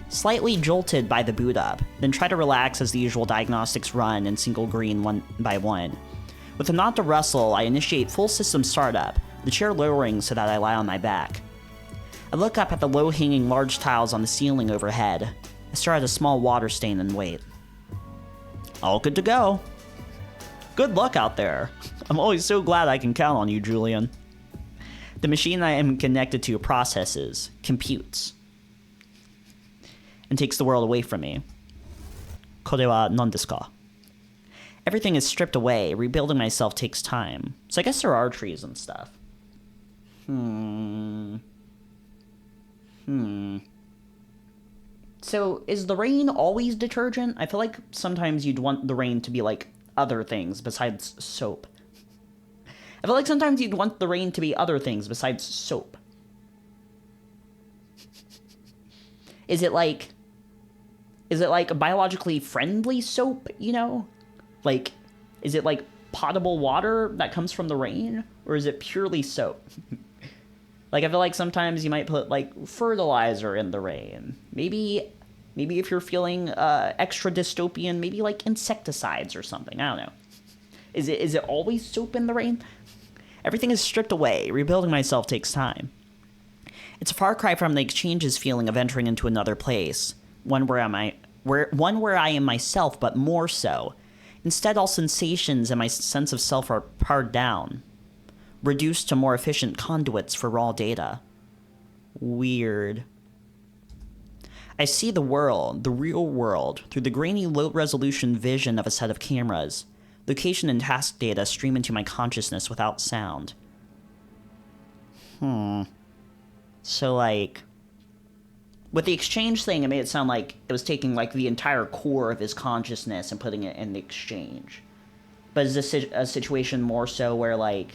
Slightly jolted by the boot up, then try to relax as the usual diagnostics run and single green one by one. With a nod to Russell, I initiate full system startup, the chair lowering so that I lie on my back. I look up at the low-hanging large tiles on the ceiling overhead. I stare at a small water stain and wait. All good to go. Good luck out there. I'm always so glad I can count on you, Julian. The machine I am connected to processes, computes, and takes the world away from me. Kore wa nan desu ka? Everything is stripped away. Rebuilding myself takes time. So I guess there are trees and stuff. So is the rain always detergent? I feel like sometimes you'd want the rain to be like other things besides soap. I feel like sometimes you'd want the rain to be other things besides soap. Is it like a biologically friendly soap, you know? Like, is it like potable water that comes from the rain? Or is it purely soap? Like, I feel like sometimes you might put, like, fertilizer in the rain. Maybe if you're feeling extra dystopian, maybe, like, insecticides or something. I don't know. Is it always soap in the rain? Everything is stripped away. Rebuilding myself takes time. It's a far cry from the exchanges feeling of entering into another place. One where I am myself, but more so. Instead, all sensations and my sense of self are pared down. Reduced to more efficient conduits for raw data. Weird. I see the world, the real world, through the grainy low-resolution vision of a set of cameras. Location and task data stream into my consciousness without sound. So, like, with the exchange thing, it made it sound like it was taking, like, the entire core of his consciousness and putting it in the exchange. But is this a situation more so where, like,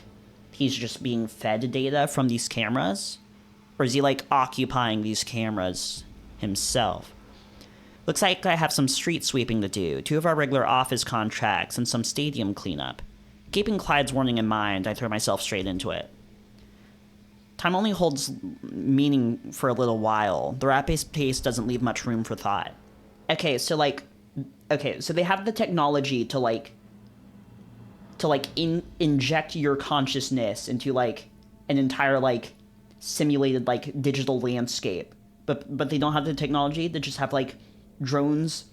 he's just being fed data from these cameras? Or is he, like, occupying these cameras himself? Looks like I have some street sweeping to do, 2 of our regular office contracts, and some stadium cleanup. Keeping Clyde's warning in mind, I throw myself straight into it. Time only holds meaning for a little while. The rapid pace doesn't leave much room for thought. Okay, so they have the technology to inject your consciousness into like an entire like simulated like digital landscape, but they don't have the technology. They just have like drones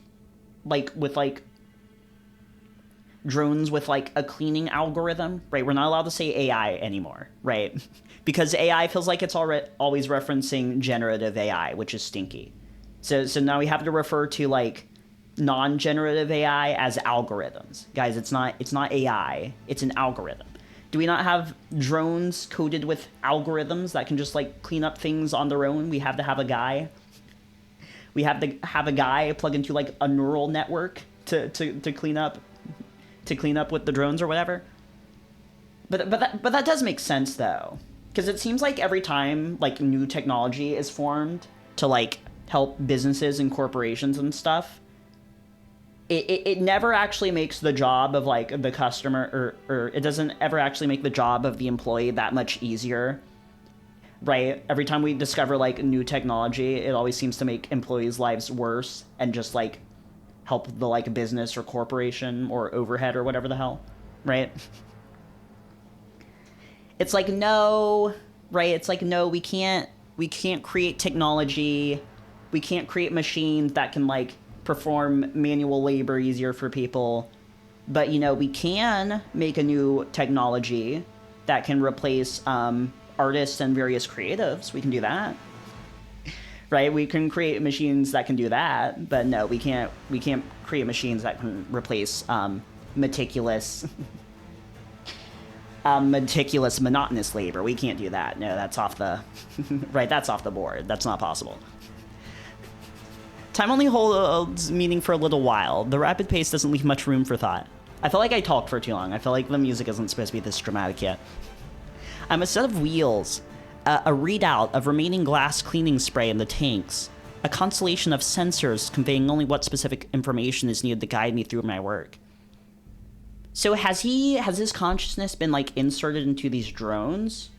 with a cleaning algorithm, right? We're not allowed to say AI anymore, right? Because AI feels like it's always referencing generative AI, which is stinky. So now we have to refer to like non-generative AI as algorithms. Guys, it's not AI, it's an algorithm. Do we not have drones coded with algorithms that can just like clean up things on their own? We have to have a guy. We have to have a guy plug into like a neural network to clean up with the drones or whatever. But that does make sense though, because it seems like every time like new technology is formed to like help businesses and corporations and stuff, it never actually makes the job of like the customer or it doesn't ever actually make the job of the employee that much easier, right? Every time we discover like new technology, it always seems to make employees' lives worse and just like help the like business or corporation or overhead or whatever the hell, right? It's like no, right? It's like no, we can't create technology. We can't create machines that can like perform manual labor easier for people. But you know, we can make a new technology that can replace artists and various creatives. We can do that. Right? We can create machines that can do that, but no, we can't create machines that can replace meticulous monotonous labor. We can't do that. No, that's off the right, that's off the board. That's not possible. Time only holds meaning for a little while. The rapid pace doesn't leave much room for thought. I feel like I talked for too long. I feel like the music isn't supposed to be this dramatic yet. I'm a set of wheels, a readout of remaining glass cleaning spray in the tanks, a constellation of sensors conveying only what specific information is needed to guide me through my work. So has his consciousness been like inserted into these drones?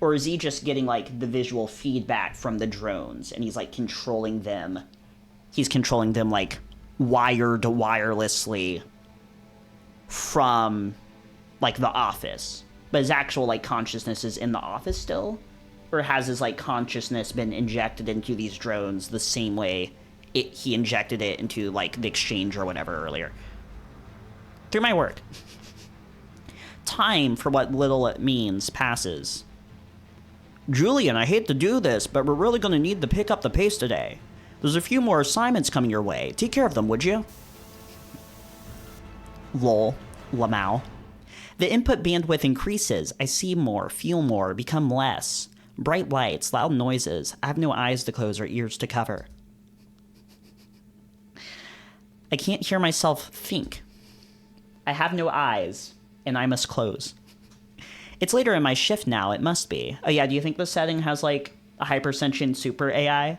Or is he just getting like the visual feedback from the drones and he's like controlling them? He's controlling them like wired wirelessly from like the office. But his actual like consciousness is in the office still? Or has his like consciousness been injected into these drones the same way he injected it into like the exchange or whatever earlier? Through my work. Time, for what little it means, passes. Julian, I hate to do this, but we're really going to need to pick up the pace today. There's a few more assignments coming your way. Take care of them, would you? Lol. Lamau. The input bandwidth increases. I see more, feel more, become less. Bright lights, loud noises. I have no eyes to close or ears to cover. I can't hear myself think. I have no eyes, and I must close. It's later in my shift now, it must be. Oh yeah, do you think the setting has like a hypersentient super AI?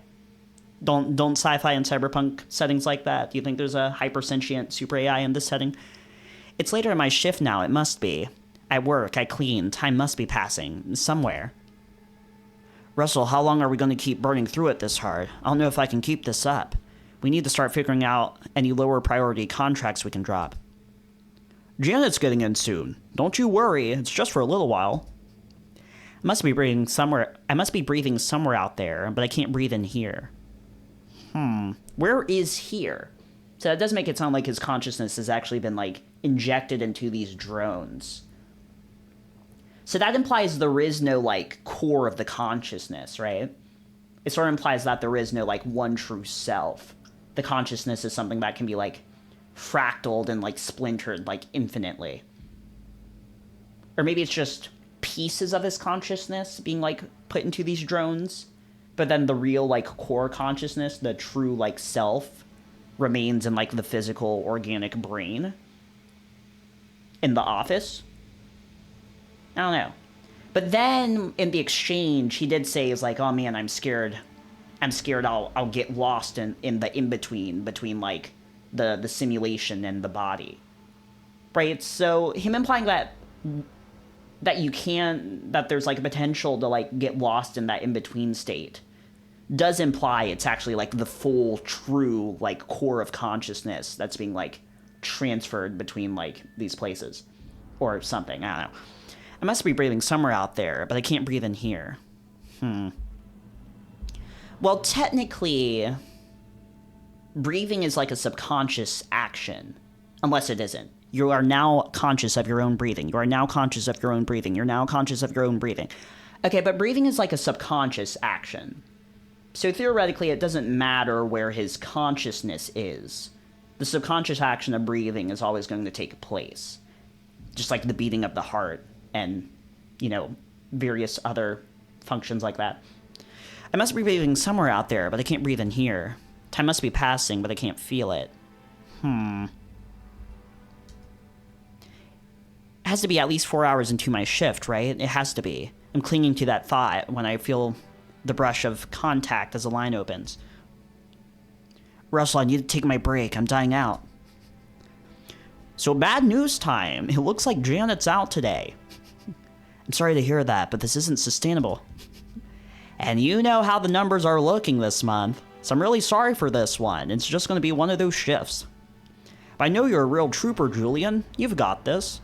Don't sci-fi and cyberpunk settings like that? Do you think there's a hypersentient super AI in this setting? It's later in my shift now, it must be. I work, I clean, time must be passing, somewhere. Russell, how long are we going to keep burning through it this hard? I don't know if I can keep this up. We need to start figuring out any lower priority contracts we can drop. Janet's getting in soon. Don't you worry, it's just for a little while. I must be breathing somewhere out there, but I can't breathe in here. Where is here? So that does make it sound like his consciousness has actually been like injected into these drones. So that implies there is no like core of the consciousness, right? It sort of implies that there is no like one true self. The consciousness is something that can be like fractaled and like splintered like infinitely. Or maybe it's just pieces of his consciousness being like put into these drones, but then the real like core consciousness, the true like self, remains in like the physical organic brain in the office. I don't know. But then in the exchange, he did say, is like, oh man, I'm scared I'll get lost in the between like the simulation and the body. Right? So him implying that that you can, that there's like a potential to like get lost in that in-between state does imply it's actually like the full true like core of consciousness that's being like transferred between like these places or something. I don't know. I must be breathing somewhere out there, but I can't breathe in here. Well, technically, breathing is like a subconscious action, unless it isn't. You are now conscious of your own breathing. You are now conscious of your own breathing. You're now conscious of your own breathing. Okay, but breathing is like a subconscious action. So theoretically, it doesn't matter where his consciousness is. The subconscious action of breathing is always going to take place. Just like the beating of the heart and, you know, various other functions like that. I must be breathing somewhere out there, but I can't breathe in here. Time must be passing, but I can't feel it. It has to be at least 4 hours into my shift, right? It has to be. I'm clinging to that thought when I feel the brush of contact as the line opens. Russell, I need to take my break. I'm dying out. So bad news time. It looks like Janet's out today. I'm sorry to hear that, but this isn't sustainable. And you know how the numbers are looking this month, so I'm really sorry for this one. It's just going to be one of those shifts. But I know you're a real trooper, Julian. You've got this.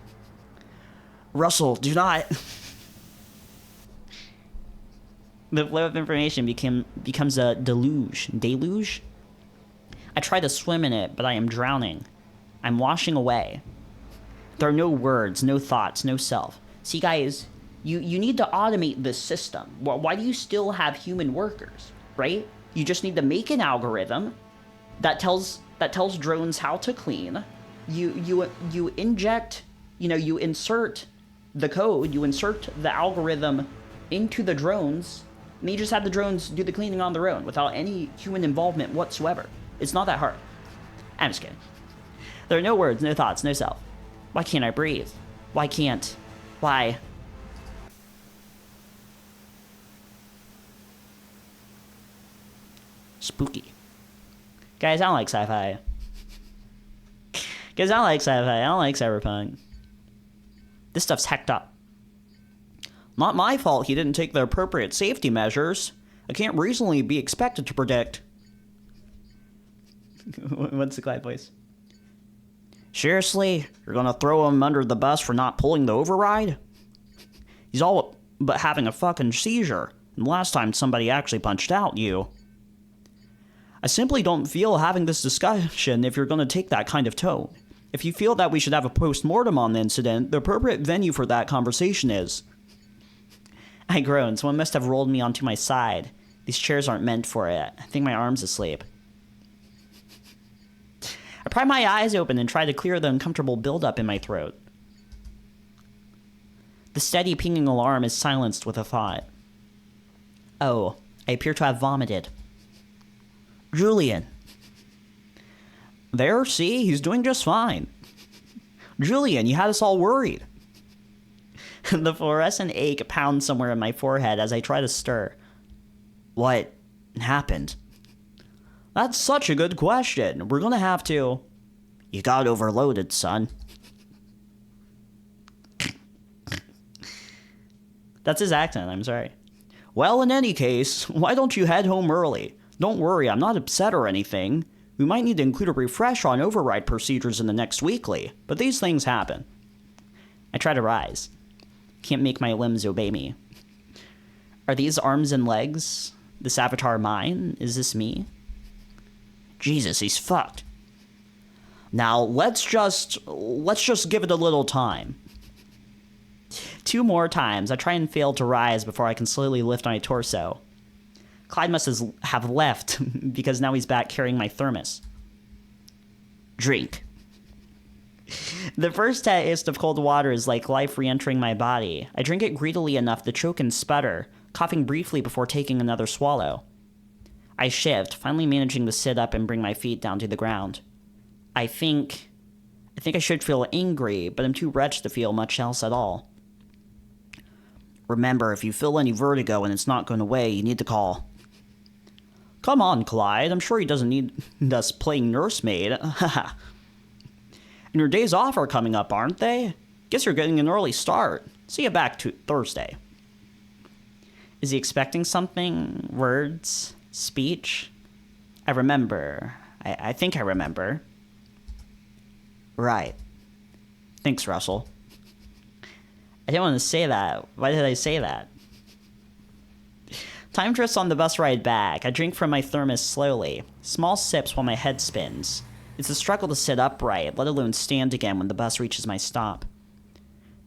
Russell, do not... The flow of information becomes a deluge. Deluge? I try to swim in it, but I am drowning. I'm washing away. There are no words, no thoughts, no self. See, guys, you need to automate this system. Why do you still have human workers, right? You just need to make an algorithm that tells drones how to clean. You inject, you insert the code, you insert the algorithm into the drones, and you just have the drones do the cleaning on their own without any human involvement whatsoever. It's not that hard. I'm just kidding. There are no words, no thoughts, no self. Why can't I breathe? Why can't? Why? Spooky. Guys, I don't like sci-fi. Guys, I don't like sci-fi. I don't like Cyberpunk. This stuff's hacked up. Not my fault he didn't take the appropriate safety measures. I can't reasonably be expected to predict. What's the quiet voice? Seriously? You're gonna throw him under the bus for not pulling the override? He's all but having a fucking seizure. And last time somebody actually punched out you. I simply don't feel having this discussion if you're gonna take that kind of tone. If you feel that we should have a post-mortem on the incident, the appropriate venue for that conversation is... I groaned. Someone must have rolled me onto my side. These chairs aren't meant for it. I think my arm's asleep. I pry my eyes open and try to clear the uncomfortable buildup in my throat. The steady pinging alarm is silenced with a thought. Oh, I appear to have vomited. Julian. There, see? He's doing just fine. Julian, you had us all worried. The fluorescent ache pounds somewhere in my forehead as I try to stir. What happened? That's such a good question. We're gonna have to... You got overloaded, son. That's his accent, I'm sorry. Well, in any case, why don't you head home early? Don't worry, I'm not upset or anything. We might need to include a refresh on override procedures in the next weekly, but these things happen. I try to rise. Can't make my limbs obey me. Are these arms and legs? This avatar mine? Is this me? Jesus, he's fucked. Now, let's just give it a little time. 2 more times, I try and fail to rise before I can slowly lift my torso. Clyde must have left, because now he's back carrying my thermos. Drink. The first taste of cold water is like life re-entering my body. I drink it greedily enough to choke and sputter, coughing briefly before taking another swallow. I shift, finally managing to sit up and bring my feet down to the ground. I think I should feel angry, but I'm too wretched to feel much else at all. Remember, if you feel any vertigo and it's not going away, you need to call. Come on, Clyde. I'm sure he doesn't need us playing nursemaid. And your days off are coming up, aren't they? Guess you're getting an early start. See you back to Thursday. Is he expecting something? Words? Speech? I remember. I think I remember. Right. Thanks, Russell. I didn't want to say that. Why did I say that? Time drifts on the bus ride back. I drink from my thermos slowly. Small sips while my head spins. It's a struggle to sit upright, let alone stand again when the bus reaches my stop.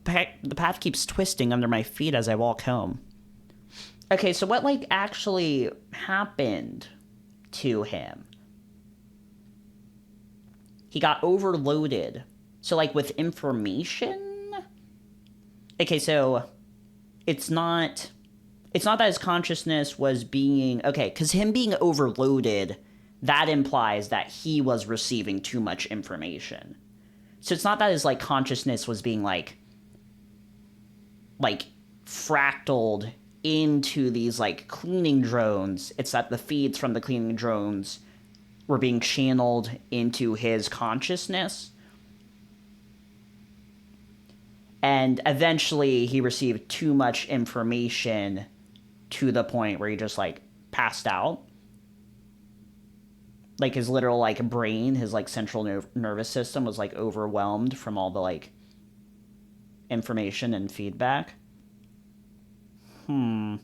The path keeps twisting under my feet as I walk home. Okay, so what, like, actually happened to him? He got overloaded. So, like, with information? Okay, so it's not that his consciousness was being... Okay, because him being overloaded, that implies that he was receiving too much information. So it's not that his, like, consciousness was being, like fractaled into these, like, cleaning drones. It's that the feeds from the cleaning drones were being channeled into his consciousness. And eventually he received too much information to the point where he just, like, passed out. Like, his literal, like, brain, his, like, central nervous system was, like, overwhelmed from all the, like, information and feedback. The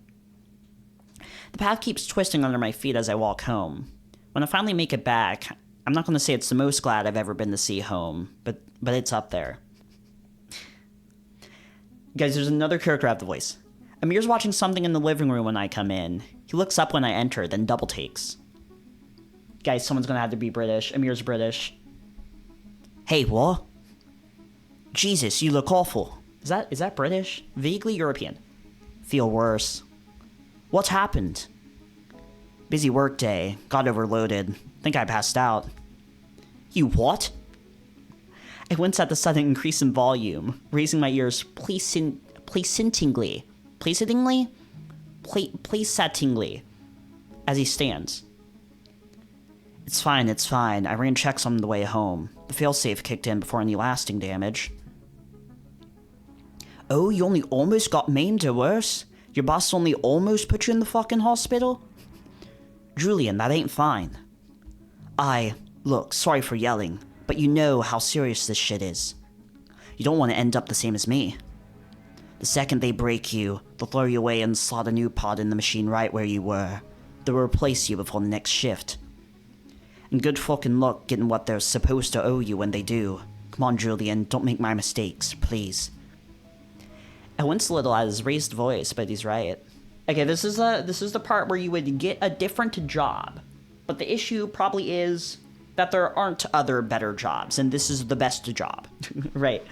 path keeps twisting under my feet as I walk home. When I finally make it back, I'm not going to say it's the most glad I've ever been to see home, but it's up there. Guys, there's another character I have the voice. Amir's watching something in the living room when I come in. He looks up when I enter, then double takes. Guys, someone's going to have to be British. Amir's British. Hey, what? Jesus, you look awful. Is that British? Vaguely European. Feel worse. What's happened? Busy work day. Got overloaded. Think I passed out. You what? I wince at the sudden increase in volume, raising my ears placentingly, as he stands. It's fine. I ran checks on the way home. The failsafe kicked in before any lasting damage. Oh, you only almost got maimed or worse? Your boss only almost put you in the fucking hospital? Julian, that ain't fine. Look, sorry for yelling, but you know how serious this shit is. You don't want to end up the same as me. The second they break you, they'll throw you away and slot a new pod in the machine right where you were. They'll replace you before the next shift. And good fucking luck getting what they're supposed to owe you when they do. Come on, Julian, don't make my mistakes, please. I wince a little at his raised voice, but he's right. Okay, this is the part where you would get a different job. But the issue probably is that there aren't other better jobs, and this is the best job. Right.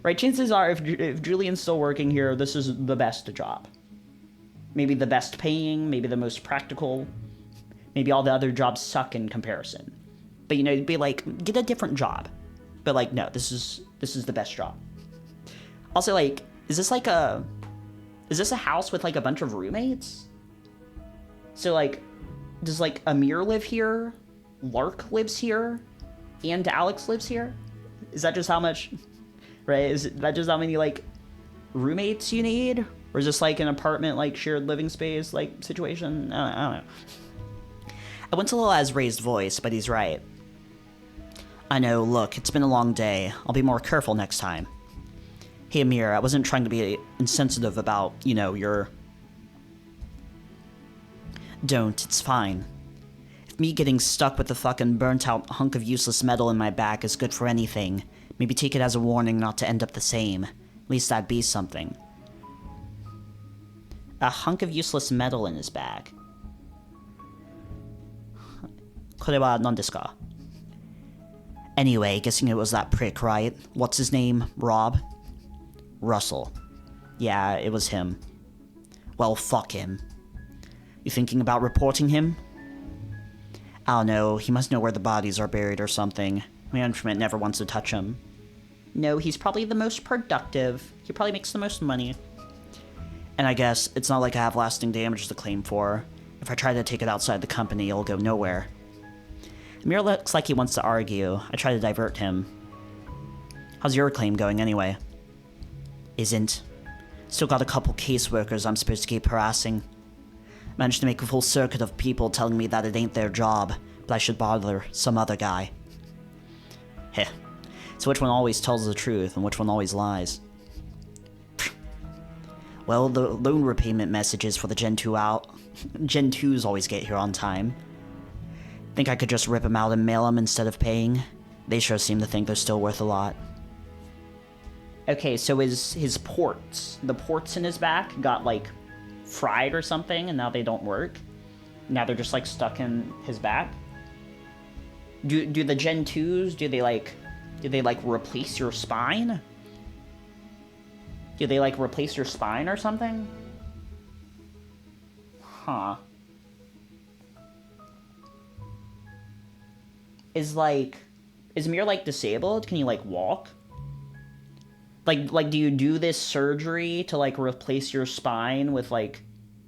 Right, chances are, if Julian's still working here, this is the best job. Maybe the best paying, maybe the most practical. Maybe all the other jobs suck in comparison. But, you know, it'd be like, get a different job. But, like, no, this is the best job. Also, like, is this a house with, like, a bunch of roommates? So, like, does, like, Amir live here? Lark lives here? And Alex lives here? Is that just how much, right? Is that just how many, like, roommates you need? Or is this, like, an apartment, like, shared living space, like, situation? I don't know. I went a little at his raised voice, but he's right. I know, look, it's been a long day. I'll be more careful next time. Hey, Amir, I wasn't trying to be insensitive about, you know, your... Don't, it's fine. If me getting stuck with the fucking burnt-out hunk of useless metal in my back is good for anything, maybe take it as a warning not to end up the same. At least that'd be something. A hunk of useless metal in his back. これは何ですか? Anyway, guessing it was that prick, right? What's his name? Rob? Russell. Yeah, it was him. Well, fuck him. You thinking about reporting him? I don't know, he must know where the bodies are buried or something. Management never wants to touch him. No, he's probably the most productive. He probably makes the most money. And I guess it's not like I have lasting damage to claim for. If I try to take it outside the company, it'll go nowhere. Amir looks like he wants to argue. I try to divert him. How's your claim going anyway? Isn't. Still got a couple caseworkers I'm supposed to keep harassing. Managed to make a full circuit of people telling me that it ain't their job, but I should bother some other guy. Heh. So which one always tells the truth and which one always lies? Well, the loan repayment messages for the Gen 2 out. Gen 2s always get here on time. Think I could just rip them out and mail them instead of paying? They sure seem to think they're still worth a lot. Okay, so his ports, the ports in his back got, like, fried or something, and now they don't work? Now they're just, like, stuck in his back? Do the Gen 2s, do they, like, replace your spine? Do they, like, replace your spine or something? Huh. Is Mir, like, disabled? Can you, like, walk? Like, do you do this surgery to, like, replace your spine with, like,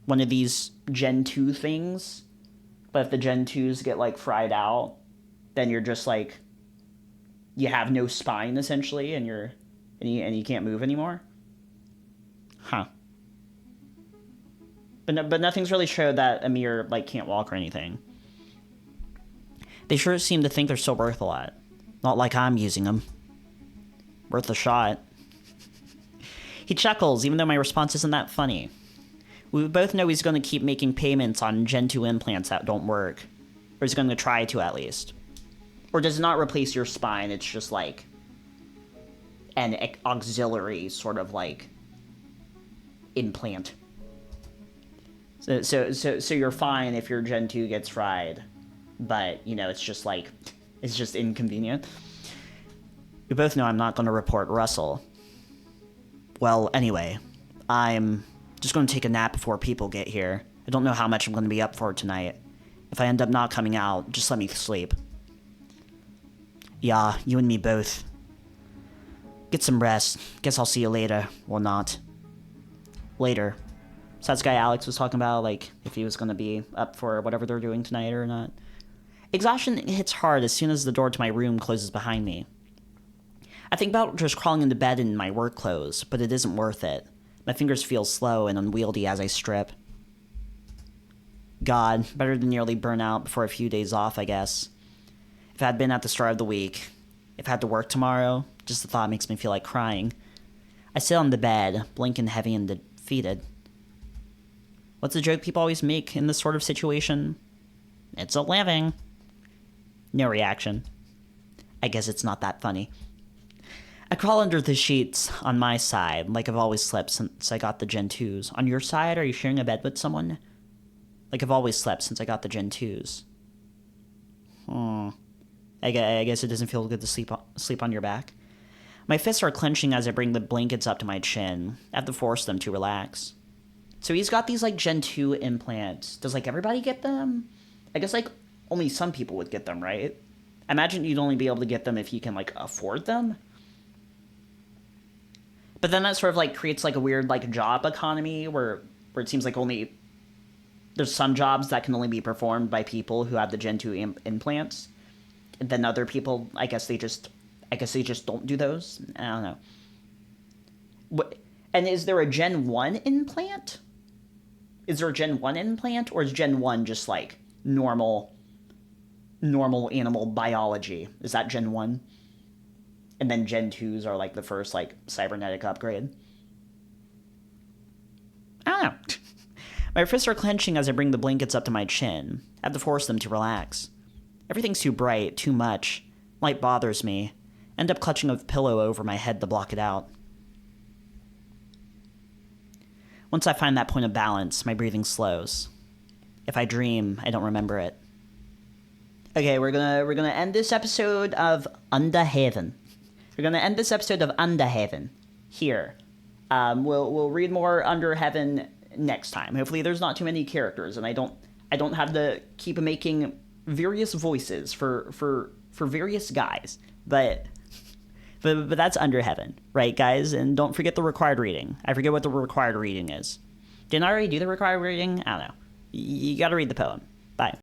one of these Gen 2 things? But if the Gen 2s get, like, fried out, then you're just, like, you have no spine, essentially, and you can't move anymore? Huh. But nothing's really showed that Amir, like, can't walk or anything. They sure seem to think they're still worth a lot. Not like I'm using them. Worth a shot. He chuckles, even though my response isn't that funny. We both know he's going to keep making payments on Gen 2 implants that don't work. Or he's going to try to, at least. Or does not replace your spine, it's just, like, an auxiliary sort of, like, implant. So you're fine if your Gen 2 gets fried. But, you know, it's just, like, it's just inconvenient. We both know I'm not going to report Russell. Well, anyway, I'm just going to take a nap before people get here. I don't know how much I'm going to be up for tonight. If I end up not coming out, just let me sleep. Yeah, you and me both. Get some rest. Guess I'll see you later, or not. Later. So that's guy Alex was talking about, like, if he was going to be up for whatever they're doing tonight or not. Exhaustion hits hard as soon as the door to my room closes behind me. I think about just crawling into bed in my work clothes, but it isn't worth it. My fingers feel slow and unwieldy as I strip. God, better than nearly burn out before a few days off, I guess. If I had been at the start of the week, if I had to work tomorrow, just the thought makes me feel like crying. I sit on the bed, blinking heavy and defeated. What's the joke people always make in this sort of situation? It's a living. No reaction. I guess it's not that funny. I crawl under the sheets on my side, like I've always slept since I got the Gen 2s. On your side, are you sharing a bed with someone? Like I've always slept since I got the Gen 2s. I guess it doesn't feel good to sleep on your back. My fists are clenching as I bring the blankets up to my chin. I have to force them to relax. So he's got these, like, Gen 2 implants. Does, like, everybody get them? I guess, like, only some people would get them, right? I imagine you'd only be able to get them if you can, like, afford them. But then that sort of, like, creates, like, a weird, like, job economy where it seems like only... There's some jobs that can only be performed by people who have the Gen 2 implants. And then other people, I guess they just don't do those. I don't know. What? And is there a Gen 1 implant? Is there a Gen 1 implant, or is Gen 1 just, like, normal animal biology? Is that Gen 1? And then Gen 2s are, like, the first, like, cybernetic upgrade? I don't know. My fists are clenching as I bring the blankets up to my chin. I have to force them to relax. Everything's too bright, too much. Light bothers me. I end up clutching a pillow over my head to block it out. Once I find that point of balance, my breathing slows. If I dream, I don't remember it. Okay, we're gonna end this episode of Under Heaven. We're gonna end this episode of Under Heaven here. We'll read more Under Heaven next time. Hopefully, there's not too many characters, and I don't have to keep making various voices for various guys. But that's Under Heaven, right, guys? And don't forget the required reading. I forget what the required reading is. Didn't I already do the required reading? I don't know. You gotta read the poem. Bye.